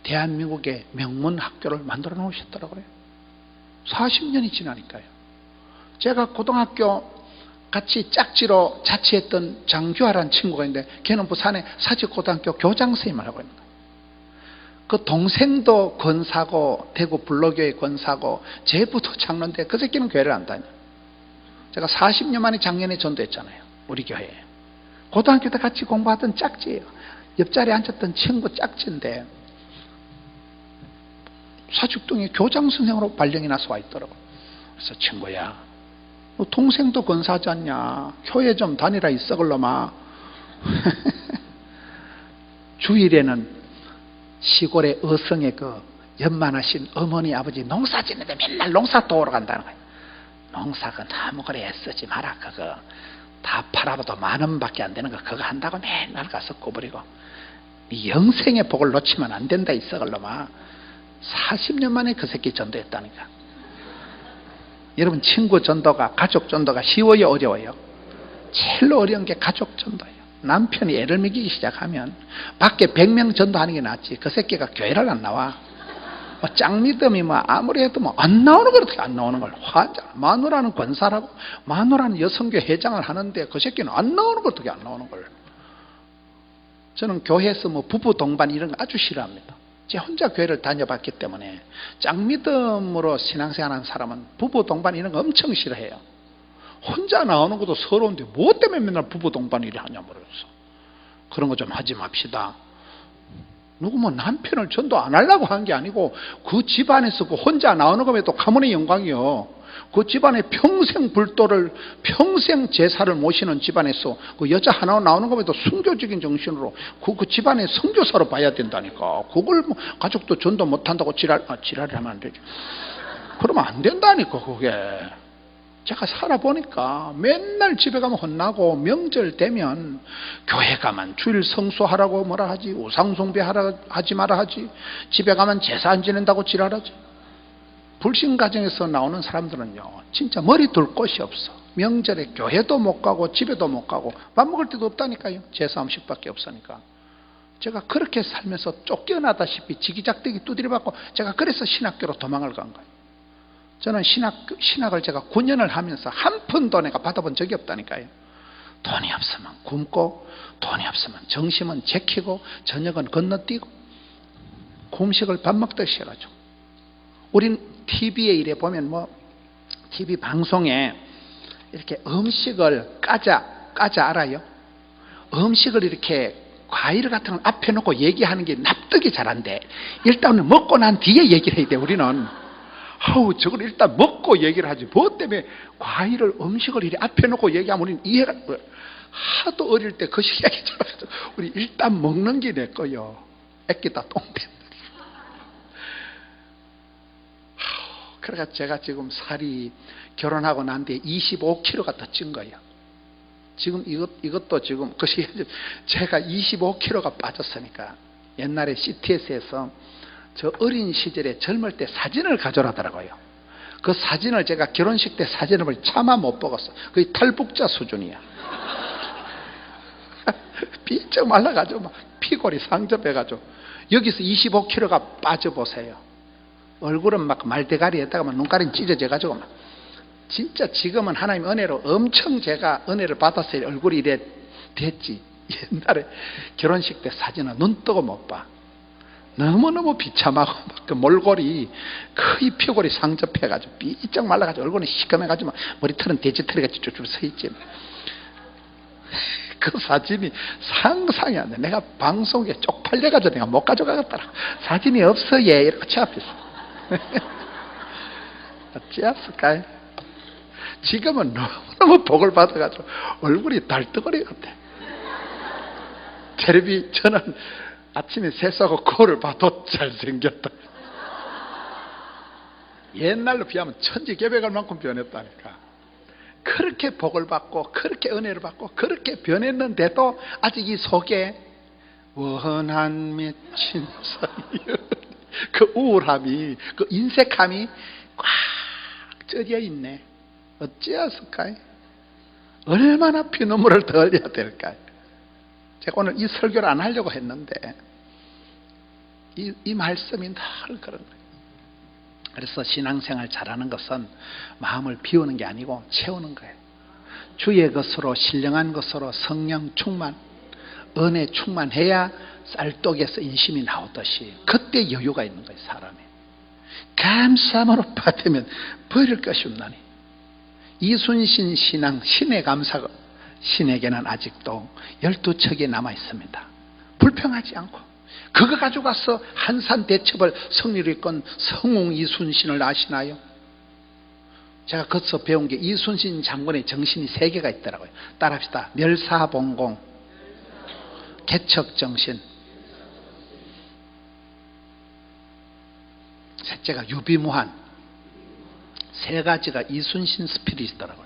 대한민국의 명문 학교를 만들어 놓으셨더라고요. 40년이 지나니까요. 제가 고등학교 같이 짝지로 자취했던 장규하라는 친구가 있는데 걔는 부산의 사직고등학교 교장 선생님을 하고 있는 거예요. 그 동생도 권사고, 대구 불로교의 권사고, 제부도 장로인데 그 새끼는 교회를 안 다녀요. 제가 40년 만에 작년에 전도했잖아요. 우리 교회에. 고등학교 때 같이 공부하던 짝지예요. 옆자리에 앉았던 친구 짝지인데 사직동에 교장 선생으로 발령이 나서 와 있더라고. 그래서 친구야, 너 동생도 권사하지 않냐? 교회 좀 다니라 이 썩을 놈아. 주일에는 시골의 어성의 그 연만하신 어머니 아버지 농사 짓는데 맨날 농사 도우러 간다는 거예요. 농사가 아무 그래 애쓰지 마라. 그거 다 팔아봐도 10,000원밖에 안 되는 거 그거 한다고 맨날 가서 꼬부리고 네 영생의 복을 놓치면 안 된다 이 썩을 놈아. 40년 만에 그 새끼 전도했다니까. 여러분, 친구 전도가, 가족 전도가 쉬워요, 어려워요? 제일 어려운 게 가족 전도예요. 남편이 애를 먹이기 시작하면 밖에 100명 전도하는 게 낫지. 그 새끼가 교회를 안 나와. 뭐 짱믿음이 뭐 아무리 해도 뭐 안 나오는 걸 어떻게 안 나오는 걸. 화자. 마누라는 권사라고, 마누라는 여성교 회장을 하는데 그 새끼는 안 나오는 걸 어떻게 안 나오는 걸. 저는 교회에서 뭐 부부 동반 이런 거 아주 싫어합니다. 제 혼자 교회를 다녀봤기 때문에. 짱믿음으로 신앙생활하는 사람은 부부 동반 이런 거 엄청 싫어해요. 혼자 나오는 것도 서러운데 뭐 때문에 맨날 부부 동반 일을 하냐 모르겠어. 그런 거 좀 하지 맙시다. 누구 뭐 남편을 전도 안 하려고 한 게 아니고 그 집안에서 그 혼자 나오는 거면 또 가문의 영광이요. 그 집안에 평생 불도를, 평생 제사를 모시는 집안에서 그 여자 하나 나오는 거면 또 순교적인 정신으로 그 집안의 선교사로 봐야 된다니까. 그걸 뭐 가족도 전도 못 한다고 지랄을 하면 안 되죠. 그러면 안 된다니까 그게. 제가 살아보니까 맨날 집에 가면 혼나고 명절 되면 교회 가면 주일 성수하라고 뭐라 하지, 우상숭배 하지 마라 하지, 집에 가면 제사 안 지낸다고 지랄하지. 불신가정에서 나오는 사람들은요 진짜 머리 둘 곳이 없어. 명절에 교회도 못 가고 집에도 못 가고 밥 먹을 데도 없다니까요. 제사 음식밖에 없으니까. 제가 그렇게 살면서 쫓겨나다시피 지기작대기 두드려 맞고 제가 그래서 신학교로 도망을 간 거예요. 저는 신학을 제가 9년을 하면서 한 푼도 내가 받아본 적이 없다니까요. 돈이 없으면 굶고, 돈이 없으면 정심은 제키고, 저녁은 건너뛰고, 굶식을 밥 먹듯이 해가지고. 우린 TV에 이래 보면 뭐, TV 방송에 이렇게 음식을 까자 알아요? 음식을 이렇게 과일 같은 걸 앞에 놓고 얘기하는 게 납득이 잘 안 돼. 일단은 먹고 난 뒤에 얘기를 해야 돼, 우리는. 아우, 저걸 일단 먹고 얘기를 하지. 뭐 때문에 과일을, 음식을 이렇게 앞에 놓고 얘기하면 우리는 이해가, 하도 어릴 때 그 시기하게 들어가서 우리 일단 먹는 게 내 거요. 애기다 똥된다. 그래서 제가 지금 살이 결혼하고 난 뒤에 25kg가 더 찐 거예요. 지금 이것도 지금 그 시기에 제가 25kg가 빠졌으니까 옛날에 CTS에서 저 어린 시절에 젊을 때 사진을 가져라더라고요. 그 사진을 제가 결혼식 때 사진을 차마 못 먹었어. 거의 탈북자 수준이야. 삐쩍 말라가지고 막 피골이 상접해가지고 여기서 25kg가 빠져보세요. 얼굴은 막 말대가리에다가 막 눈가리는 찢어져가지고 막 진짜 지금은 하나님 은혜로 엄청 제가 은혜를 받았어요. 얼굴이 이래 됐지. 옛날에 결혼식 때 사진은 눈 뜨고 못 봐. 너무너무 비참하고 그 몰골이 거의 피골이 상접해가지고 삐쩍 말라가지고 얼굴은 시커매가지고 머리털은 돼지털이같이 쭉쭉 서있지. 그 사진이 상상이 안 돼. 내가 방송에 쪽팔려가지고 내가 못 가져가겠더라. 사진이 없어 얘 이렇게 제 앞에서. 어찌했을까요? 지금은 너무너무 복을 받아가지고 얼굴이 달덩어리 같아. 텔레비 저는 아침에 세수하고 거울을 봐도 잘생겼다. 옛날로 비하면 천지개벽할 만큼 변했다니까. 그렇게 복을 받고 그렇게 은혜를 받고 그렇게 변했는데도 아직 이 속에 원한 맺힌 사이 그 우울함이, 그 인색함이 꽉 쪄져 있네. 어찌했을까요? 얼마나 피눈물을 더 흘려야 될까요? 제가 오늘 이 설교를 안 하려고 했는데 이 말씀이 늘 그런 거예요. 그래서 신앙생활 잘하는 것은 마음을 비우는 게 아니고 채우는 거예요. 주의 것으로, 신령한 것으로 성령 충만, 은혜 충만해야 쌀독에서 인심이 나오듯이 그때 여유가 있는 거예요. 사람이 감사함으로 받으면 버릴 것이 없나니. 이순신 신앙, 신의 감사가 신에게는 아직도 12척이 남아 있습니다. 불평하지 않고 그거 가지고 가서 한산 대첩을 승리로 이끈 성웅 이순신을 아시나요? 제가 거기서 배운 게 이순신 장군의 정신이 3개가 있더라고요. 따라합시다. 멸사봉공, 개척정신, 셋째가 유비무한. 3가지가 이순신 스피릿이더라고요.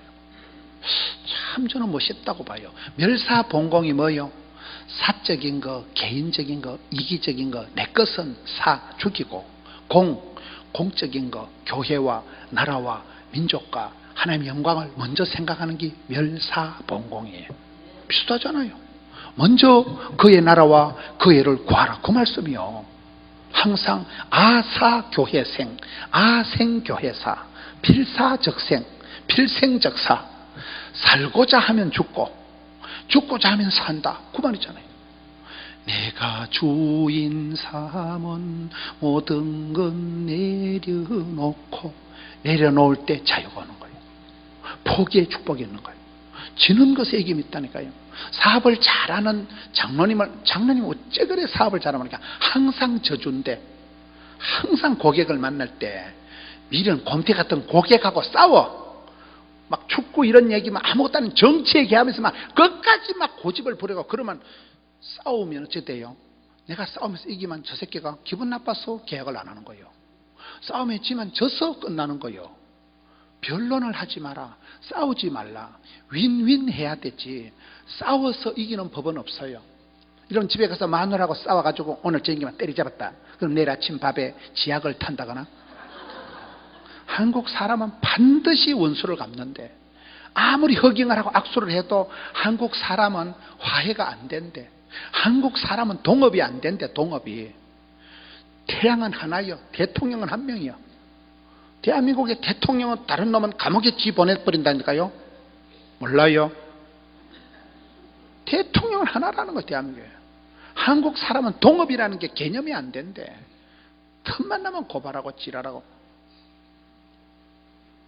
참 저는 멋있다고 봐요. 멸사봉공이 뭐요? 사적인 거, 개인적인 거, 이기적인 거, 내 것은 사, 죽이고, 공적인 거, 교회와 나라와 민족과 하나님의 영광을 먼저 생각하는 게 멸사봉공이에요. 비슷하잖아요. 먼저 그의 나라와 그 애를 구하라, 그 말씀이요. 항상 아사교회생, 아생교회사, 필사적생, 필생적사. 살고자 하면 죽고 죽고자 하면 산다, 그 말이잖아요. 내가 주인 삼은 모든 건 내려놓고, 내려놓을 때 자유가 오는 거예요. 포기의 축복이 있는 거예요. 지는 것에 이김이 있다니까요. 사업을 잘하는 장로님 어째 그래 사업을 잘하니까 항상 저주인데, 항상 고객을 만날 때 미련 곰태 같은 고객하고 싸워. 막 축구 이런 얘기만 아무것도 아닌 정치 얘기하면서 막 끝까지 막 고집을 부리고 그러면 싸우면 어찌 돼요? 내가 싸우면서 이기면 저 새끼가 기분 나빠서 계약을 안 하는 거예요. 싸움에 지면 져서 끝나는 거예요. 변론을 하지 마라. 싸우지 말라. 윈윈 해야 되지. 싸워서 이기는 법은 없어요. 이런 집에 가서 마누라하고 싸워가지고 오늘 저녁에만 때리잡았다. 그럼 내일 아침 밥에 지약을 탄다거나. 한국 사람은 반드시 원수를 갚는데, 아무리 허경을 하고 악수를 해도 한국 사람은 화해가 안 된대. 한국 사람은 동업이 안 된대. 동업이. 태양은 하나요. 대통령은 한 명이요. 대한민국의 대통령은 다른 놈은 감옥에 보내버린다니까요. 몰라요? 대통령은 하나라는 거예요. 대한민국에. 한국 사람은 동업이라는 게 개념이 안 된대. 틈만 나면 고발하고 지랄하고.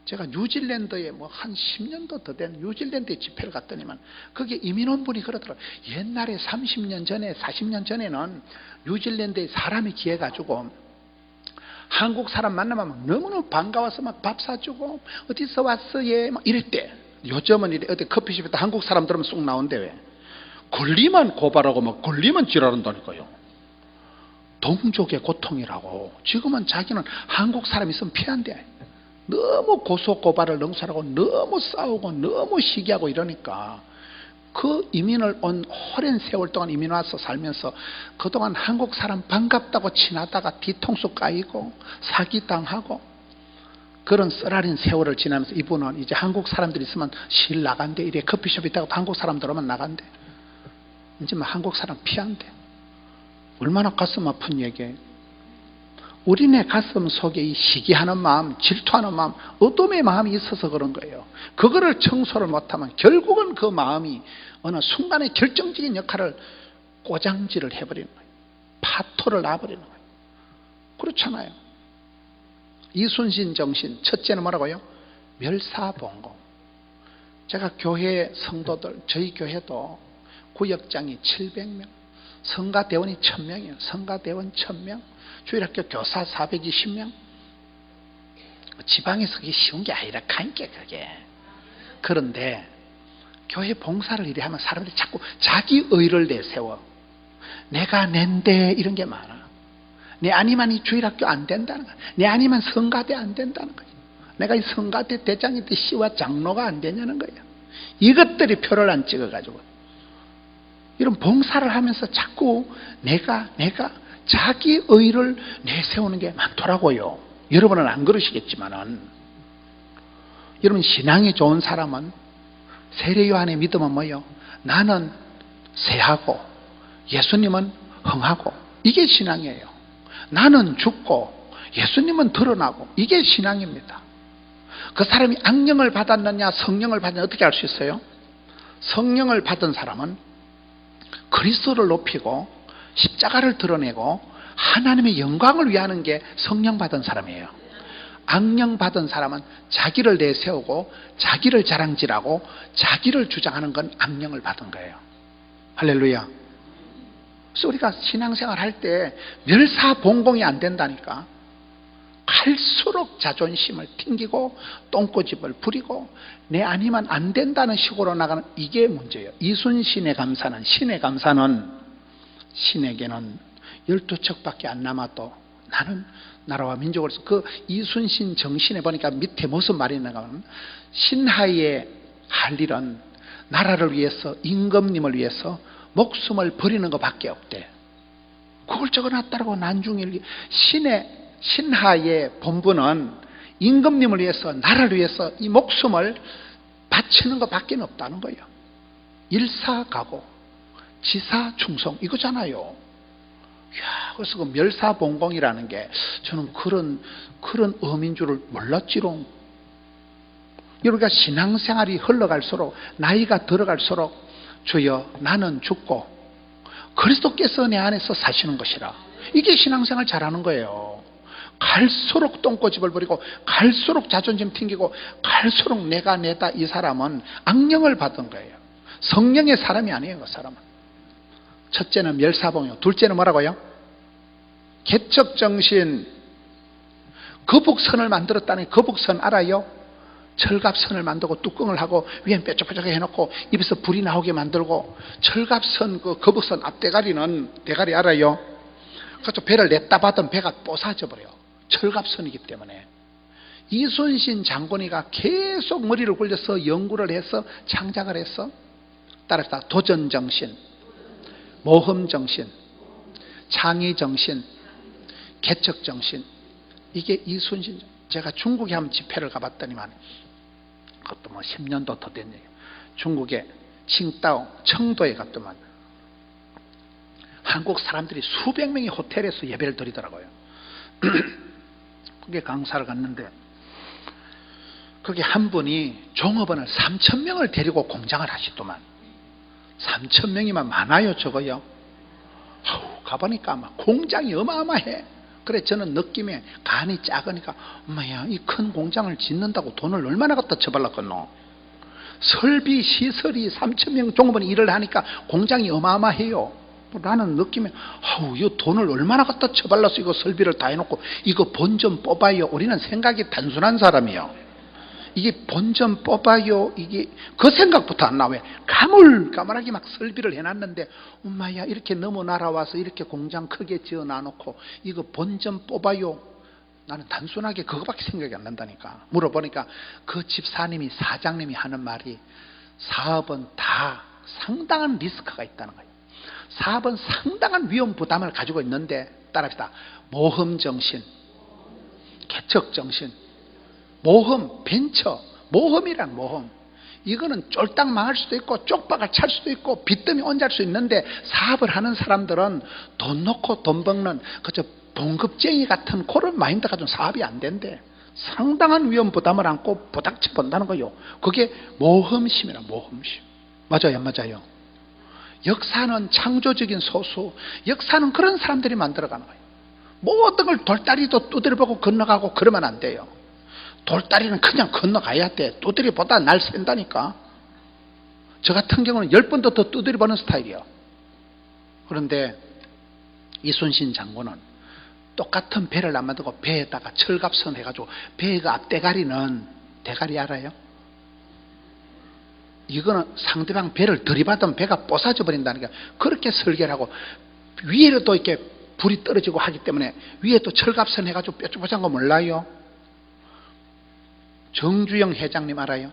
제가 뉴질랜드에 뭐 한 10년도 더 된 뉴질랜드에 집회를 갔더니만 거기에 이민원분이 그러더라고요. 옛날에 30년 전에 40년 전에는 뉴질랜드에 사람이 기해가지고 한국 사람 만나면 막 너무너무 반가워서 막 밥 사주고 어디서 왔어 얘 막 이랬대. 요즘은 이래 어디 커피숍에 한국 사람 들으면 쏙 나온대. 왜? 권리만 고발하고 막 권리만 지랄한다니까요. 동족의 고통이라고. 지금은 자기는 한국 사람 있으면 피한대. 너무 고소고발을 능수하고 너무 싸우고 너무 시기하고 이러니까 그 이민을 온 오랜 세월 동안 이민 와서 살면서 그동안 한국 사람 반갑다고 친하다가 뒤통수 까이고 사기당하고 그런 썰어린 세월을 지나면서 이분은 이제 한국 사람들이 있으면 실 나간대. 이래 커피숍 있다가 한국 사람 들어오면 나간대. 이제 막 한국 사람 피한대. 얼마나 가슴 아픈 얘기예요. 우리네 가슴 속에 이 시기하는 마음, 질투하는 마음, 어둠의 마음이 있어서 그런 거예요. 그거를 청소를 못하면 결국은 그 마음이 어느 순간에 결정적인 역할을 꼬장질을 해버리는 거예요. 파토를 놔버리는 거예요. 그렇잖아요. 이순신 정신, 첫째는 뭐라고요? 멸사봉공. 제가 교회 성도들, 저희 교회도 구역장이 700명, 성가대원이 1000명이에요. 성가대원 1000명, 주일학교 교사 420명. 지방에서 그게 쉬운 게 아니라 가니까 그게. 그런데 교회 봉사를 이래 하면 사람들이 자꾸 자기 의를 내세워. 내가 낸데 이런 게 많아. 내 아니면 이 주일학교 안 된다는 거야. 내 아니면 성가대 안 된다는 거야. 내가 이 성가대 대장인데 씨와 장로가 안 되냐는 거야. 이것들이 표를 안 찍어가지고 이런 봉사를 하면서 자꾸 내가 자기 의를 내세우는 게 많더라고요. 여러분은 안 그러시겠지만은, 여러분 신앙이 좋은 사람은 세례 요한의 믿음은 뭐예요? 나는 세하고 예수님은 흥하고, 이게 신앙이에요. 나는 죽고 예수님은 드러나고, 이게 신앙입니다. 그 사람이 악령을 받았느냐 성령을 받았느냐 어떻게 알 수 있어요? 성령을 받은 사람은 그리스도를 높이고 십자가를 드러내고 하나님의 영광을 위하는 게 성령 받은 사람이에요. 악령 받은 사람은 자기를 내세우고 자기를 자랑질하고 자기를 주장하는 건 악령을 받은 거예요. 할렐루야. 그래서 우리가 신앙생활 할 때 멸사봉공이 안 된다니까. 갈수록 자존심을 튕기고 똥꼬집을 부리고 내 아니면 안 된다는 식으로 나가는, 이게 문제예요. 이순신의 감사는, 신의 감사는 신에게는 12척밖에 안 남아도 나는 나라와 민족을, 그 이순신 정신에 보니까 밑에 무슨 말이 있는가 하면, 신하에 할 일은 나라를 위해서, 임금님을 위해서 목숨을 버리는 것밖에 없대. 그걸 적어놨다라고. 난중일 신하의 본분은 임금님을 위해서, 나라를 위해서 이 목숨을 바치는 것밖에 없다는 거예요. 일사각오, 지사충성, 이거잖아요. 야, 그래서 그 멸사봉공이라는 게 저는 그런 의미인 줄을 몰랐지롱. 우리가 신앙생활이 흘러갈수록, 나이가 들어갈수록, 주여 나는 죽고 그리스도께서 내 안에서 사시는 것이라, 이게 신앙생활 잘하는 거예요. 갈수록 똥꼬집을 부리고 갈수록 자존심 튕기고 갈수록 내가 내다, 이 사람은 악령을 받은 거예요. 성령의 사람이 아니에요. 그 사람은. 첫째는 멸사봉이요. 둘째는 뭐라고요? 개척정신. 거북선을 만들었다니. 거북선 알아요? 철갑선을 만들고 뚜껑을 하고 위엔 뾰족뾰족하게 해놓고 입에서 불이 나오게 만들고, 철갑선 그 거북선 앞대가리는, 대가리 알아요? 그래서 배를 냈다 받은 배가 뽀사져 버려요. 철갑선이기 때문에. 이순신 장군이가 계속 머리를 굴려서 연구를 해서 창작을 해서, 따라서 도전정신, 모험정신, 창의정신, 개척정신, 이게 이순신. 제가 중국에 한번 집회를 가봤더니만, 그것도 뭐 10년도 더 된 얘기예요. 중국의 칭다오, 청도에 갔더만 한국 사람들이 수백 명이 호텔에서 예배를 드리더라고요. 그게 강사를 갔는데, 그게 한 분이 종업원을 3,000명을 데리고 공장을 하시더만. 3,000명이면 많아요, 저거요. 가보니까 아마 공장이 어마어마해. 그래, 저는 느낌에 간이 작으니까, 엄마야, 이 큰 공장을 짓는다고 돈을 얼마나 갖다 쳐발랐겠노. 설비 시설이 3,000명 종업원이 일을 하니까 공장이 어마어마해요. 나는 느낌에, 이 돈을 얼마나 갖다 쳐발라서 이거 설비를 다 해놓고 이거 본 좀 뽑아요. 우리는 생각이 단순한 사람이에요. 이게 본 좀 뽑아요, 이게 그 생각부터 안 나와요. 가물가물하게 막 설비를 해놨는데, 엄마야, 이렇게 너무 날아와서 이렇게 공장 크게 지어 놔놓고 이거 본 좀 뽑아요. 나는 단순하게 그거밖에 생각이 안 난다니까. 물어보니까 그 집사님이, 사장님이 하는 말이, 사업은 다 상당한 리스크가 있다는 거예요. 사업은 상당한 위험 부담을 가지고 있는데, 따라합시다. 모험정신, 개척정신, 모험, 벤처, 모험이란 모험. 이거는 쫄딱 망할 수도 있고 쪽박을 찰 수도 있고 빚더미 온잘 수 있는데, 사업을 하는 사람들은 돈 놓고 돈 벌는 그저 봉급쟁이 같은 그런 마인드 가지고 사업이 안 된대. 상당한 위험 부담을 안고 부닥쳐 본다는 거요. 그게 모험심이라, 모험심. 맞아요, 안 맞아요? 역사는 창조적인 소수, 역사는 그런 사람들이 만들어가는 거예요. 모든 걸 돌다리도 두드려보고 건너가고 그러면 안 돼요. 돌다리는 그냥 건너가야 돼. 두드려보다 날 샌다니까. 저 같은 경우는 10번도 더 두드려보는 스타일이에요. 그런데 이순신 장군은 똑같은 배를 안 만들고 배에다가 철갑선 해가지고, 배가 앞대가리는, 대가리 알아요? 이거는 상대방 배를 들이받으면 배가 뽀사져 버린다니까. 그렇게 설계를 하고, 위에도 이렇게 불이 떨어지고 하기 때문에 위에 또 철갑선 해가지고 뾰족뾰족한 거 몰라요? 정주영 회장님 알아요?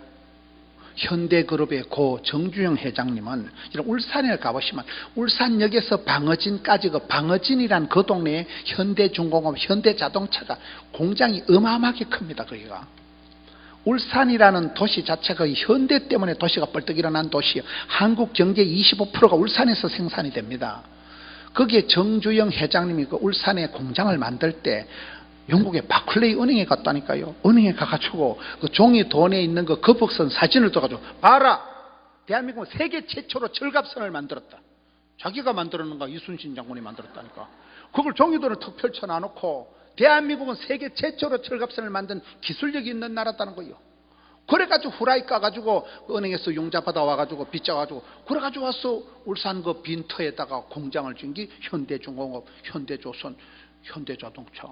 현대그룹의 고 정주영 회장님은, 이런 울산에 가보시면 울산역에서 방어진까지, 그 방어진이란 그 동네에 현대중공업, 현대자동차가 공장이 어마어마하게 큽니다. 거기가 울산이라는 도시 자체가 현대 때문에 도시가 벌떡 일어난 도시예요. 한국 경제 25%가 울산에서 생산이 됩니다. 거기에 정주영 회장님이 그 울산에 공장을 만들 때 영국의 바클레이 은행에 갔다니까요. 은행에 가가지고 그 종이 돈에 있는 그 거북선 사진을 떠가지고 봐라, 대한민국은 세계 최초로 철갑선을 만들었다. 자기가 만들었는가? 이순신 장군이 만들었다니까. 그걸 종이돈을 턱 펼쳐놔놓고 대한민국은 세계 최초로 철갑선을 만든 기술력이 있는 나라다는 거예요. 그래가지고 후라이 까가지고 은행에서 융자 받아와가지고 빚져가지고 그래가지고 와서 울산 그 빈터에다가 공장을 지은 게 현대중공업, 현대조선, 현대자동차.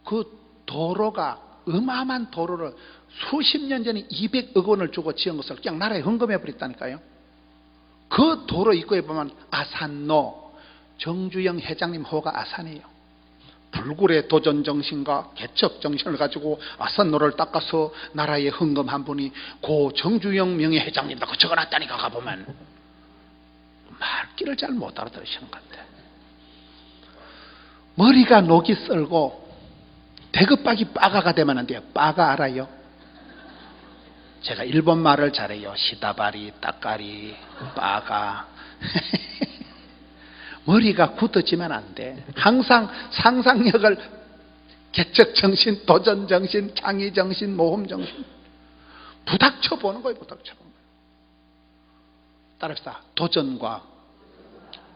그 도로가 어마어마한 도로를 수십 년 전에 200억 원을 주고 지은 것을 그냥 나라에 헌금해 버렸다니까요. 그 도로 입구에 보면 아산로, 정주영 회장님 호가 아산이에요. 불굴의 도전 정신과 개척 정신을 가지고 아산로를 닦아서 나라에 헌금한 분이 고 정주영 명예회장님이라고 적어놨다니까. 가보면 말귀를 잘 못 알아들으시는 것 같아. 머리가 녹이 썰고 대급박이 빠가가 되면 안 돼요. 빠가 알아요? 제가 일본 말을 잘해요. 시다바리, 따까리, 빠가. 머리가 굳어지면 안 돼. 항상 상상력을 개척정신, 도전정신, 창의정신, 모험정신 부닥쳐 보는 거예요. 부닥쳐 보는 거예요. 따라합시다. 도전과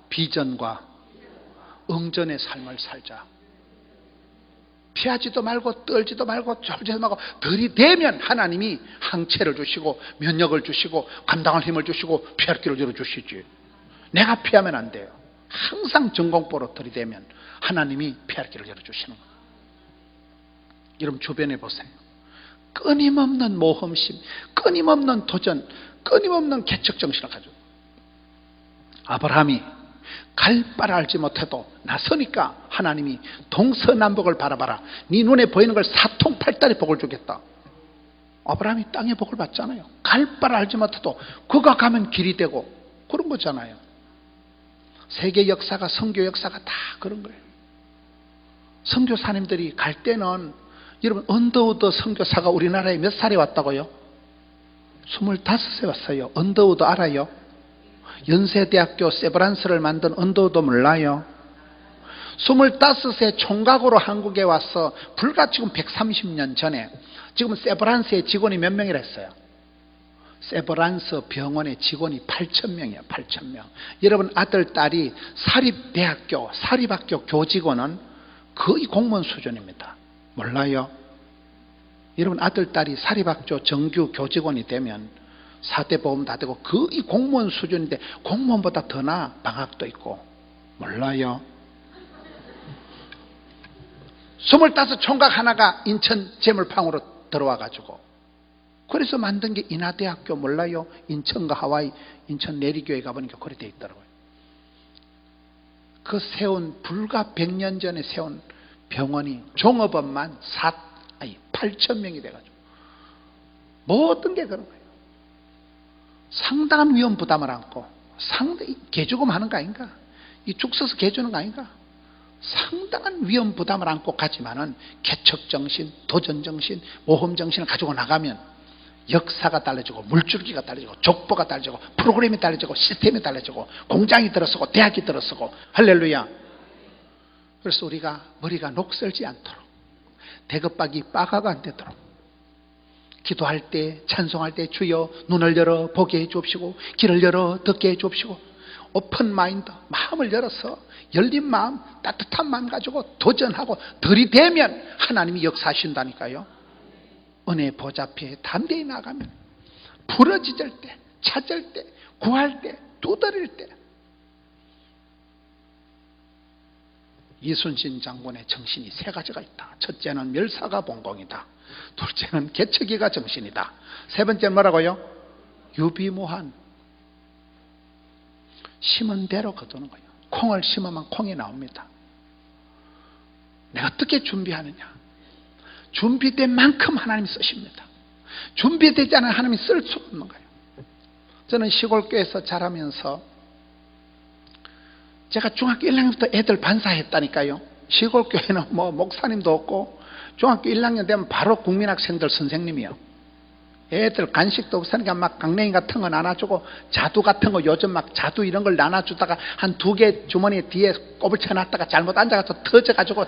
비전과 응전의 삶을 살자. 피하지도 말고 떨지도 말고 쫄지도 말고 들이대면 하나님이 항체를 주시고 면역을 주시고 감당할 힘을 주시고 피할 길을 열어주시지. 내가 피하면 안 돼요. 항상 전공포로 들이대면 하나님이 피할 길을 열어주시는 거예요. 여러분 주변에 보세요. 끊임없는 모험심, 끊임없는 도전, 끊임없는 개척정신을 가지고 아브라함이 갈 바를 알지 못해도 나서니까 하나님이 동서남북을 바라봐라. 네 눈에 보이는 걸 사통팔달의 복을 주겠다. 아브라함이 땅의 복을 받잖아요. 갈 바를 알지 못해도 그가 가면 길이 되고 그런 거잖아요. 세계 역사가, 선교 역사가 다 그런 거예요. 선교사님들이 갈 때는 여러분 언더우드 선교사가 우리나라에 몇 살에 왔다고요? 25세 왔어요. 언더우드 알아요? 연세대학교 세브란스를 만든 언더우드 몰라요? 25세 총각으로 한국에 와서 불과 지금 130년 전에 지금 세브란스의 직원이 몇 명이라 했어요? 세브란스 병원의 직원이 8,000명이에요. 8,000명. 여러분 아들, 딸이 사립대학교, 사립학교 교직원은 거의 공무원 수준입니다. 몰라요? 여러분 아들, 딸이 사립학교 정규 교직원이 되면 4대 보험 다 되고 거의 공무원 수준인데 공무원보다 더 나아. 방학도 있고. 몰라요? 25 총각 하나가 인천 재물팡으로 들어와 가지고 그래서 만든 게 인하대학교 몰라요? 인천과 하와이, 인천 내리교에 가보니까 그렇게 돼 있더라고요. 그 세운 불과 100년 전에 세운 병원이 종업원만 8,000명이 돼가지고 모든 게 그런 거예요. 상당한 위험 부담을 안고 상당히 개죽음 하는 거 아닌가? 이 죽 서서 개주는 거 아닌가? 상당한 위험 부담을 안고 가지만은 개척정신, 도전정신, 모험정신을 가지고 나가면 역사가 달라지고 물줄기가 달라지고 족보가 달라지고 프로그램이 달라지고 시스템이 달라지고 공장이 들어서고 대학이 들어서고 할렐루야. 그래서 우리가 머리가 녹슬지 않도록 대급박이 빠가가 안 되도록 기도할 때 찬송할 때 주여 눈을 열어 보게 해 주옵시고 길을 열어 듣게 해 주옵시고 오픈 마인드 마음을 열어서 열린 마음 따뜻한 마음 가지고 도전하고 들이대면 하나님이 역사하신다니까요. 은혜 보좌 앞에 담대히 나가면 부러지질 때 찾을 때 구할 때 두드릴 때 이순신 장군의 정신이 세 가지가 있다. 첫째는 멸사가 본공이다. 둘째는 개척이가 정신이다. 세 번째는 뭐라고요? 유비무한. 심은 대로 거두는 거예요. 콩을 심으면 콩이 나옵니다. 내가 어떻게 준비하느냐? 준비된 만큼 하나님이 쓰십니다. 준비되지 않은 하나님이 쓸 수 없는 거예요. 저는 시골교회에서 자라면서 제가 중학교 1학년부터 애들 반사했다니까요. 시골교회는 뭐 목사님도 없고 중학교 1학년 되면 바로 국민학생들 선생님이요. 애들 간식도 없으니까 막 강냉이 같은 거 나눠주고 자두 같은 거 요즘 막 자두 이런 걸 나눠주다가 한 2개 주머니 뒤에 꼽을 쳐놨다가 잘못 앉아가지고 터져가지고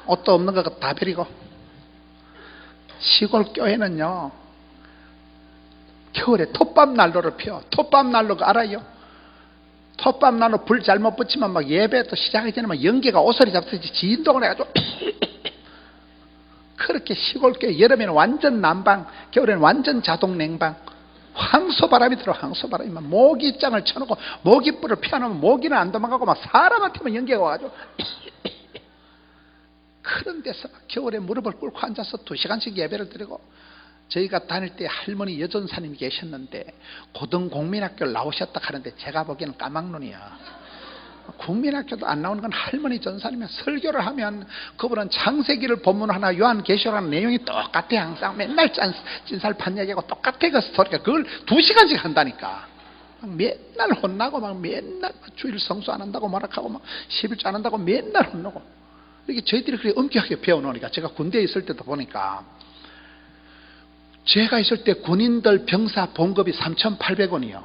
옷도 없는 거 다 버리고. 시골 교회는요 겨울에 톱밥 난로를 펴. 톱밥 난로 알아요? 톱밥 난로 불 잘못 붙이면 막 예배 또 시작하기 전에 막 연기가 오소리 잡듯이 진동을 해가지고 그렇게 시골 교회 여름에는 완전 난방, 겨울에는 완전 자동 냉방. 황소바람이 들어. 황소바람이 막 모기장을 쳐놓고 모기불을 피워놓으면 모기는 안 도망가고 막 사람한테만 연기가 와가지고 그런 데서 겨울에 무릎을 꿇고 앉아서 2시간씩 예배를 드리고. 저희가 다닐 때 할머니 여전사님이 계셨는데 고등국민학교를 나오셨다 하는데 제가 보기에는 까막눈이야. 국민학교도 안 나오는 건 할머니 전사님이 설교를 하면 그분은 창세기를 본문하나 요한계시록하는 내용이 똑같아. 항상 맨날 찐살판 얘기하고 똑같아. 그 스토리가 그걸 2시간씩 한다니까. 막 맨날 혼나고 막 맨날 주일 성수 안 한다고 말하고 막 11조 안 한다고 맨날 혼나고. 이게 저희들이 그렇게 엄격하게 배워놓으니까 제가 군대에 있을 때도 보니까 제가 있을 때 군인들 병사 봉급이 3,800원이요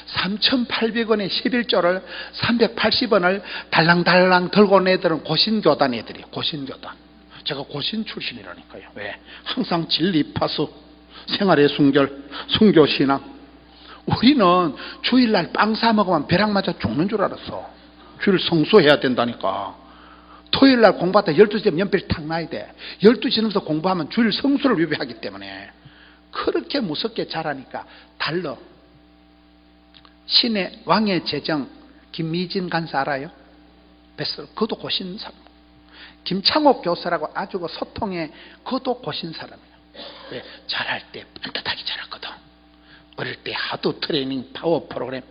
3,800원에 11조를 380원을 달랑달랑 들고 온 애들은 고신교단 애들이에요. 고신교단. 제가 고신 출신이라니까요. 왜? 항상 진리파수, 생활의 순결, 순교신앙. 우리는 주일날 빵 사 먹으면 벼락 맞아 죽는 줄 알았어. 주일 성수해야 된다니까. 토요일날 공부하다 12시면 연필 탁 놔야 돼. 12시 넘어서 공부하면 주일 성수를 위배하기 때문에 그렇게 무섭게 자라니까 달러. 신의 왕의 제정 김미진 간사 알아요? 뱃설 그도 고신 사람. 김창옥 교수라고 아주 그 소통에 그도 고신 사람이에요. 왜? 잘할 때 반듯하게 잘했거든. 어릴 때 하도 트레이닝 파워 프로그램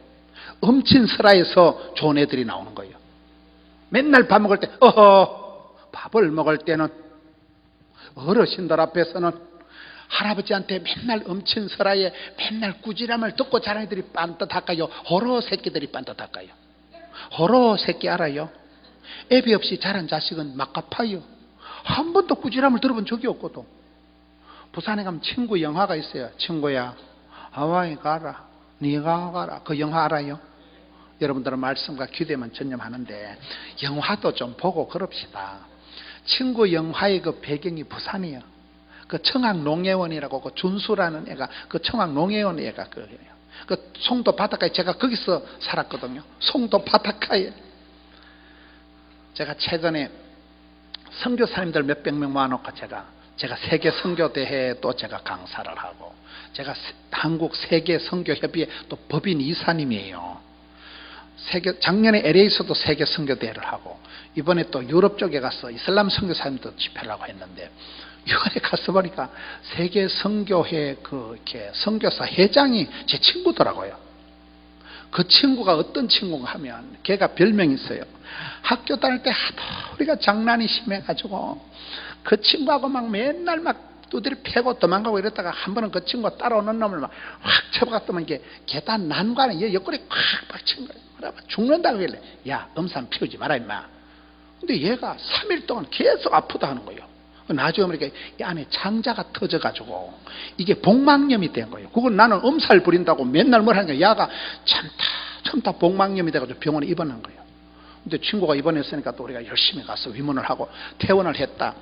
엄친설화에서 좋은 애들이 나오는 거예요. 맨날 밥 먹을 때 밥을 먹을 때는 어르신들 앞에서는 할아버지한테 맨날 엄친설화에 맨날 꾸지람을 듣고 자란 애들이 반듯할까요? 호로 새끼들이 반듯할까요? 호로 새끼 알아요? 애비 없이 자란 자식은 막가파요. 한 번도 꾸지람을 들어본 적이 없거든. 부산에 가면 친구 영화가 있어요. 친구야 하와이 가라 네가 가라. 그 영화 알아요? 여러분들은 말씀과 기도에만 전념하는데 영화도 좀 보고 그럽시다. 친구 영화의 그 배경이 부산이에요. 그 청학농예원이라고 그 준수라는 애가 그 청학농예원 애가 그 송도 바닷가에 제가 거기서 살았거든요. 송도 바닷가에. 제가 최근에 선교사님들 몇백 명 모아놓고 제가 세계 선교대회에 또 제가 강사를 하고 제가 한국 세계 선교협의회 또 법인 이사님이에요. 작년에 LA에서도 세계 선교대회를 하고 이번에 또 유럽 쪽에 가서 이슬람 선교사님도 집회를 하고 했는데 이번에 가서 보니까 세계 선교회 이렇게 선교사 회장이 제 친구더라고요. 그 친구가 어떤 친구가 하면 걔가 별명이 있어요. 학교 다닐 때 하도 우리가 장난이 심해가지고 그 친구하고 막 맨날 막 두드려 패고 도망가고 이랬다가 한 번은 그 친구가 따라오는 놈을 막 확 쳐박았더만 이게 계단 난관에 얘 옆구리 콱 박친 거예요. 죽는다고 그래. 야 음산 피우지 마라 임마. 근데 얘가 3일 동안 계속 아프다 하는 거예요. 나중에 보니까 이 안에 창자가 터져가지고 이게 복막염이 된 거예요. 그걸 나는 엄살 부린다고 맨날 뭘 하니까 야가 참다 복막염이 돼가지고 병원에 입원한 거예요. 근데 친구가 입원했으니까 또 우리가 열심히 가서 위문을 하고 퇴원을 했다.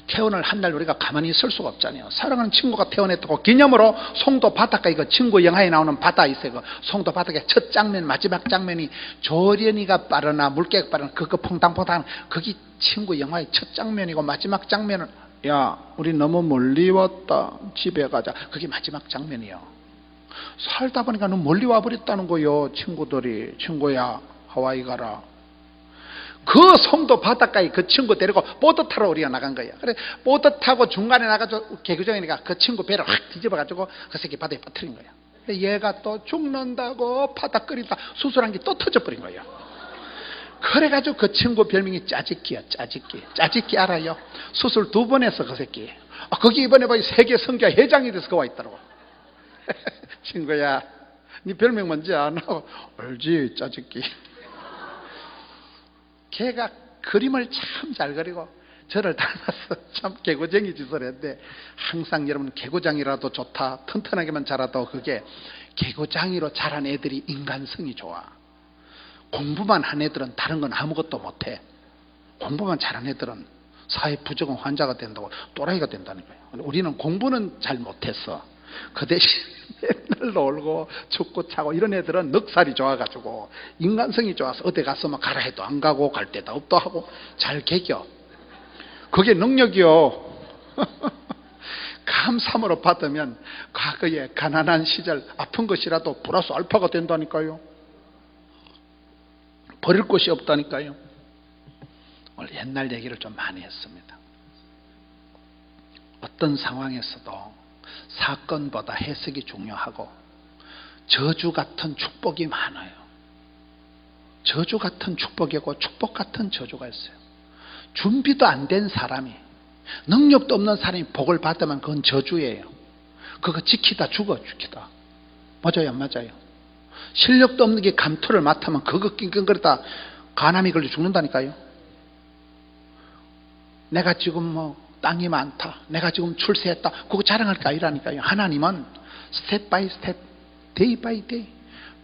퇴원을 한 날 우리가 가만히 있을 수가 없잖아요. 사랑하는 친구가 퇴원했다고 기념으로 송도 바닷가 이거 친구 영화에 나오는 바다 있어요. 그 송도 바닷가 첫 장면 마지막 장면이 조련이가 빠르나 물개가 빠르나 그거 퐁당퐁당 거기 친구 영화의 첫 장면이고 마지막 장면은 야 우리 너무 멀리 왔다 집에 가자 그게 마지막 장면이에요. 살다 보니까 너무 멀리 와버렸다는 거예요. 친구들이 친구야 하와이 가라. 그 송도 바닷가에 그 친구 데리고 보트 타러 우리가 나간 거예요. 그래 보트 타고 중간에 나가서 개구정이니까 그 친구 배를 확 뒤집어가지고 그 새끼 바다에 빠뜨린 거예요. 얘가 또 죽는다고 바닥거리다 수술한 게 또 터져버린 거예요. 그래가지고 그 친구 별명이 짜집기야. 짜집기 알아요? 수술 2번 했어 그 새끼. 거기 이번에 보니 세계 선교 회장이 돼서 와 있더라고. 친구야 네 별명 뭔지 아나? 알지 짜집기. 걔가 그림을 참 잘 그리고 저를 닮아서 참 개구쟁이 짓을 했는데, 항상 여러분 개구장이라도 좋다, 튼튼하게만 자라도 그게 개구장이로 자란 애들이 인간성이 좋아. 공부만 한 애들은 다른 건 아무것도 못해. 공부만 잘한 애들은 사회 부적응 환자가 된다고, 또라이가 된다니까요. 우리는 공부는 잘 못했어. 그 대신 맨날 놀고 죽고 차고 이런 애들은 넉살이 좋아가지고 인간성이 좋아서 어디 가서 막 가라 해도 안 가고 갈 데도 없도 하고 잘 개겨. 그게 능력이요. 감사함으로 받으면 과거에 가난한 시절 아픈 것이라도 플러스 알파가 된다니까요. 버릴 곳이 없다니까요. 오늘 옛날 얘기를 좀 많이 했습니다. 어떤 상황에서도 사건보다 해석이 중요하고 저주 같은 축복이 많아요. 저주 같은 축복이고 축복 같은 저주가 있어요. 준비도 안 된 사람이, 능력도 없는 사람이 복을 받으면 그건 저주예요. 그거 지키다 죽이다. 맞아요, 안 맞아요? 실력도 없는 게 감투를 맡으면 그거 낑낑거리다 간암이 걸려 죽는다니까요. 내가 지금 뭐 땅이 많다, 내가 지금 출세했다, 그거 자랑할 게 아니라니까요. 하나님은 스텝 바이 스텝, 데이 바이 데이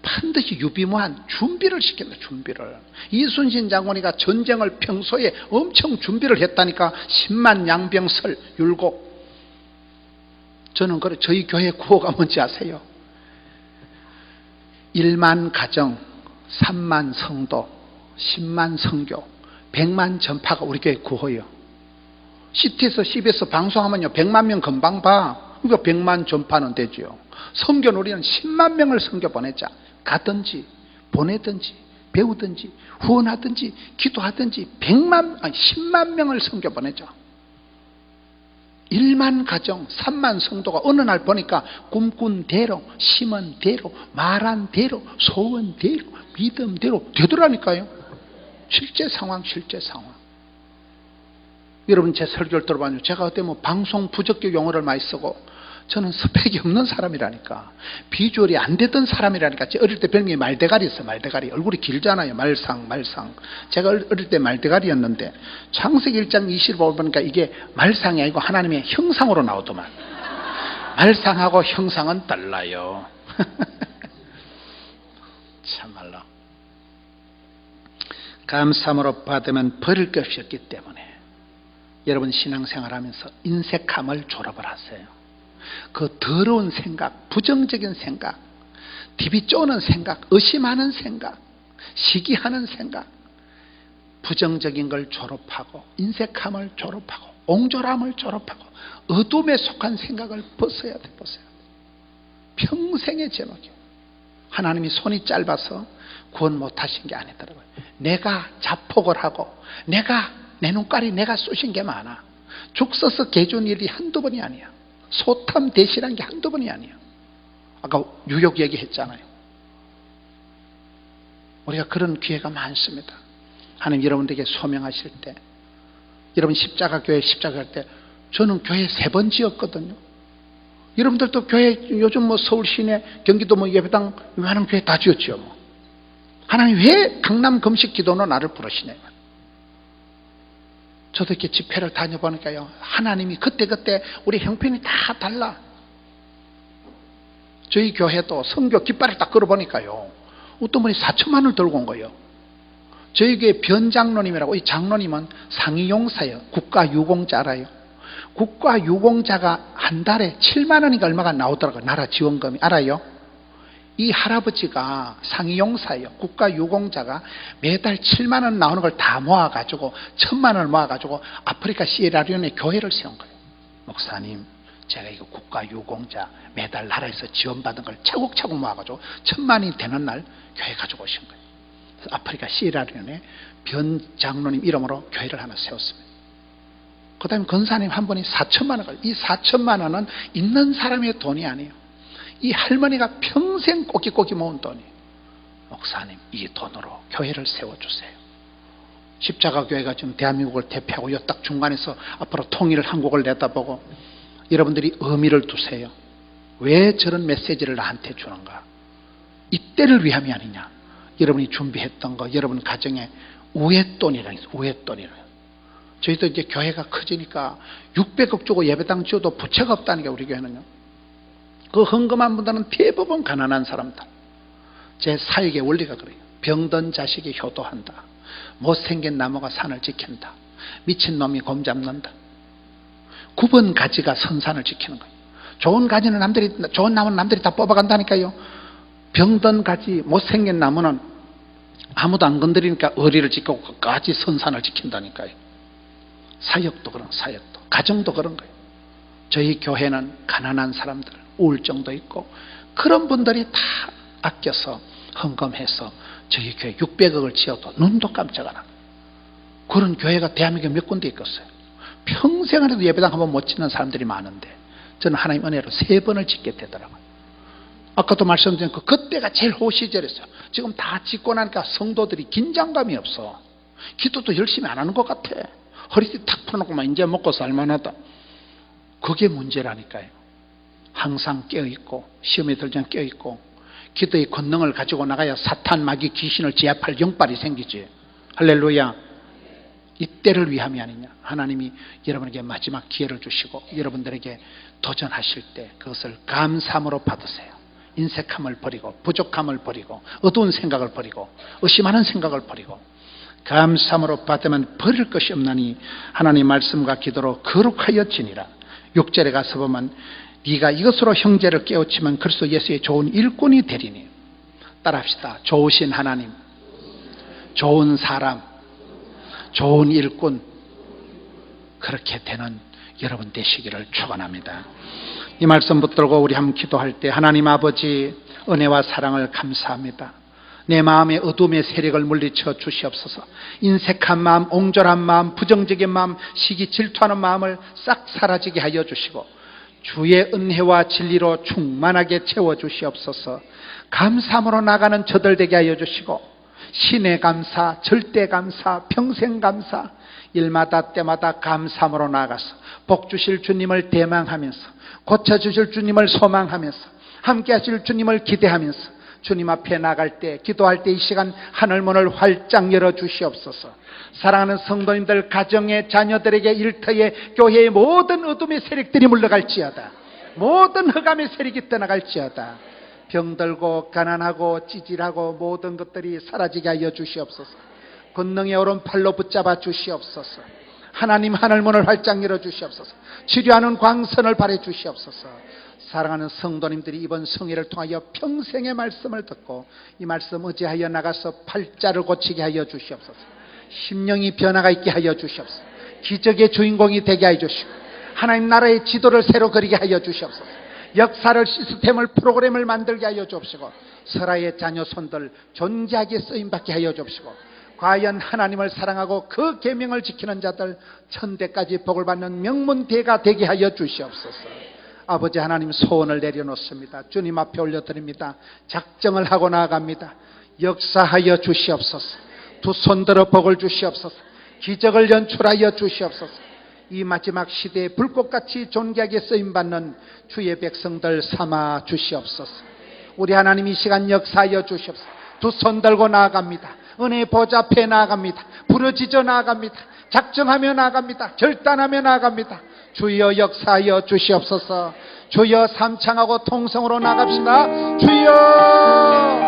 반드시 유비무한 준비를 시킨다. 준비를. 이순신 장군이가 전쟁을 평소에 엄청 준비를 했다니까. 10만 양병설 율곡. 저는 그래, 저희 교회 구호가 뭔지 아세요? 1만 가정, 3만 성도, 10만 성교, 100만 전파가 우리 교회 구호예요. CT에서 CBS 방송하면요 100만 명 금방 봐. 그러니까 100만 전파는 되죠. 성교는 우리는 10만 명을 성교 보내자. 가든지 보내든지 배우든지 후원하든지 기도하든지 10만 명을 성교 보내자. 1만 가정, 3만 성도가 어느 날 보니까 꿈꾼 대로, 심은 대로, 말한 대로, 소원 대로, 믿음대로 되더라니까요. 실제 상황. 여러분 제 설교를 들어봐요. 제가 그때 뭐 방송 부적격 용어를 많이 쓰고, 저는 스펙이 없는 사람이라니까. 비주얼이 안 되던 사람이라니까. 제 어릴 때 별명이 말대가리였어요. 말대가리. 얼굴이 길잖아요. 말상. 제가 어릴 때 말대가리였는데 창세기 1장 25절 보니까 이게 말상이 아니고 하나님의 형상으로 나오더만. 말상하고 형상은 달라요. 참말로. 감사함으로 받으면 버릴 것이 없기 때문에 여러분 신앙생활하면서 인색함을 졸업을 하세요. 그 더러운 생각, 부정적인 생각, 디비 쪼는 생각, 의심하는 생각, 시기하는 생각, 부정적인 걸 졸업하고 인색함을 졸업하고 옹졸함을 졸업하고 어둠에 속한 생각을 벗어야 돼. 평생의 제목이요. 하나님이 손이 짧아서 구원 못하신 게 아니더라고요. 내가 자폭을 하고 내가 내 눈깔이 내가 쑤신 게 많아. 죽 써서 개준 일이 한두 번이 아니야. 소탐 대실한 게 한두 번이 아니야. 아까 유혹 얘기했잖아요. 우리가 그런 기회가 많습니다. 하나님 여러분들에게 소명하실 때, 여러분 십자가 교회 십자가 할 때 저는 교회 3번 지었거든요. 여러분들도 교회 요즘 뭐 서울 시내 경기도 뭐 예배당 많은 교회 다 지었죠. 뭐. 하나님 왜 강남 금식 기도로 나를 부르시네요. 저도 이렇게 집회를 다녀보니까요, 하나님이 그때그때 우리 형편이 다 달라. 저희 교회도 선교 깃발을 딱 걸어보니까요, 어떤 분이 4천만 원을 들고 온 거예요. 저희 교회 변장로님이라고, 이 장로님은 상위용사예요. 국가유공자 알아요? 국가유공자가 한 달에 7만 원인가 얼마가 나오더라고요. 나라 지원금이. 알아요? 이 할아버지가 상위용사예요. 국가유공자가 매달 7만 원 나오는 걸 다 모아가지고 1,000만 원을 모아가지고 아프리카 시에라리온에 교회를 세운 거예요. 목사님, 제가 이거 국가유공자 매달 나라에서 지원받은 걸 차곡차곡 모아가지고 1,000만 원이 되는 날 교회 가지고 오신 거예요. 그래서 아프리카 시에라리온에 변 장로님 이름으로 교회를 하나 세웠습니다. 그 다음에 권사님 한 분이 4천만 원. 이 4천만 원은 있는 사람의 돈이 아니에요. 이 할머니가 평생 꼬끼꼬끼 모은 돈이. 목사님, 이 돈으로 교회를 세워주세요. 십자가교회가 지금 대한민국을 대표하고 요 딱 중간에서 앞으로 통일 한국을 내다보고, 여러분들이 의미를 두세요. 왜 저런 메시지를 나한테 주는가? 이때를 위함이 아니냐. 여러분이 준비했던 거, 여러분 가정에 우웏돈이라는 게 있어요. 우웏돈이라는. 저희도 이제 교회가 커지니까 600억 주고 예배당 지어도 부채가 없다니까, 우리 교회는요. 그 헌금한 분들은 대부분 가난한 사람들. 제 사역의 원리가 그래요. 병든 자식이 효도한다. 못생긴 나무가 산을 지킨다. 미친놈이 곰 잡는다. 9번 가지가 선산을 지키는 거예요. 좋은 가지는 좋은 나무는 남들이 다 뽑아간다니까요. 병든 가지, 못생긴 나무는 아무도 안 건드리니까 의리를 지키고 끝까지 선산을 지킨다니까요. 사역도 그런, 사역도, 가정도 그런 거예요. 저희 교회는 가난한 사람들, 우울증도 있고 그런 분들이 다 아껴서 헌금해서 저희 교회 600억을 지어도 눈도 깜짝 안 하고, 그런 교회가 대한민국에 몇 군데 있겠어요. 평생 안에도 예배당 한번 못 짓는 사람들이 많은데 저는 하나님 은혜로 3번을 짓게 되더라고요. 아까도 말씀드린 그때가 제일 호시절이었어요. 지금 다 짓고 나니까 성도들이 긴장감이 없어. 기도도 열심히 안 하는 것 같아. 허리띠 탁 풀어놓고만 이제 먹고 살만하다. 그게 문제라니까요. 항상 깨어있고 시험에 들지 않게 깨어있고 기도의 권능을 가지고 나가야 사탄, 마귀, 귀신을 제압할 영빨이 생기지. 할렐루야. 이때를 위함이 아니냐. 하나님이 여러분에게 마지막 기회를 주시고 여러분들에게 도전하실 때 그것을 감사함으로 받으세요. 인색함을 버리고 부족함을 버리고 어두운 생각을 버리고 의심하는 생각을 버리고 감사함으로 받으면 버릴 것이 없나니 하나님 말씀과 기도로 거룩하여 지니라. 6절에 가서 보면 네가 이것으로 형제를 깨우치면 그리스도 예수의 좋은 일꾼이 되리니. 따라합시다. 좋으신 하나님, 좋은 사람, 좋은 일꾼, 그렇게 되는 여러분 되시기를 축원합니다. 이 말씀 붙들고 우리 함께 기도할 때 하나님 아버지 은혜와 사랑을 감사합니다. 내 마음의 어둠의 세력을 물리쳐 주시옵소서. 인색한 마음, 옹졸한 마음, 부정적인 마음, 시기 질투하는 마음을 싹 사라지게 하여 주시고 주의 은혜와 진리로 충만하게 채워 주시옵소서. 감사함으로 나가는 저들 되게 하여 주시고 신의 감사, 절대 감사, 평생 감사, 일마다 때마다 감사함으로 나가서 복 주실 주님을 대망하면서 고쳐주실 주님을 소망하면서 함께 하실 주님을 기대하면서 주님 앞에 나갈 때, 기도할 때 이 시간 하늘문을 활짝 열어 주시옵소서. 사랑하는 성도님들, 가정의 자녀들에게, 일터에, 교회의 모든 어둠의 세력들이 물러갈지어다. 모든 흑암의 세력이 떠나갈지어다. 병들고 가난하고 찌질하고 모든 것들이 사라지게 하여 주시옵소서. 권능의 오른팔로 붙잡아 주시옵소서. 하나님 하늘문을 활짝 열어 주시옵소서. 치료하는 광선을 발해 주시옵소서. 사랑하는 성도님들이 이번 성회를 통하여 평생의 말씀을 듣고 이 말씀 의지하여 나가서 팔자를 고치게 하여 주시옵소서. 심령이 변화가 있게 하여 주시옵소서. 기적의 주인공이 되게 하여 주시고 하나님 나라의 지도를 새로 그리게 하여 주시옵소서. 역사를, 시스템을, 프로그램을 만들게 하여 주옵시고 설아의 자녀 손들 존재하게 쓰임받게 하여 주옵시고 과연 하나님을 사랑하고 그 계명을 지키는 자들 천대까지 복을 받는 명문대가 되게 하여 주시옵소서. 아버지 하나님, 소원을 내려놓습니다. 주님 앞에 올려드립니다. 작정을 하고 나아갑니다. 역사하여 주시옵소서. 두 손들어 복을 주시옵소서. 기적을 연출하여 주시옵소서. 이 마지막 시대에 불꽃같이 존귀하게 쓰임받는 주의 백성들 삼아 주시옵소서. 우리 하나님 이 시간 역사하여 주시옵소서. 두 손 들고 나아갑니다. 은혜의 보좌 앞에 나아갑니다. 부르짖어 나아갑니다. 작정하며 나아갑니다. 결단하며 나아갑니다. 주여 역사하여 주시옵소서. 주여 삼창하고 통성으로 나갑시다. 주여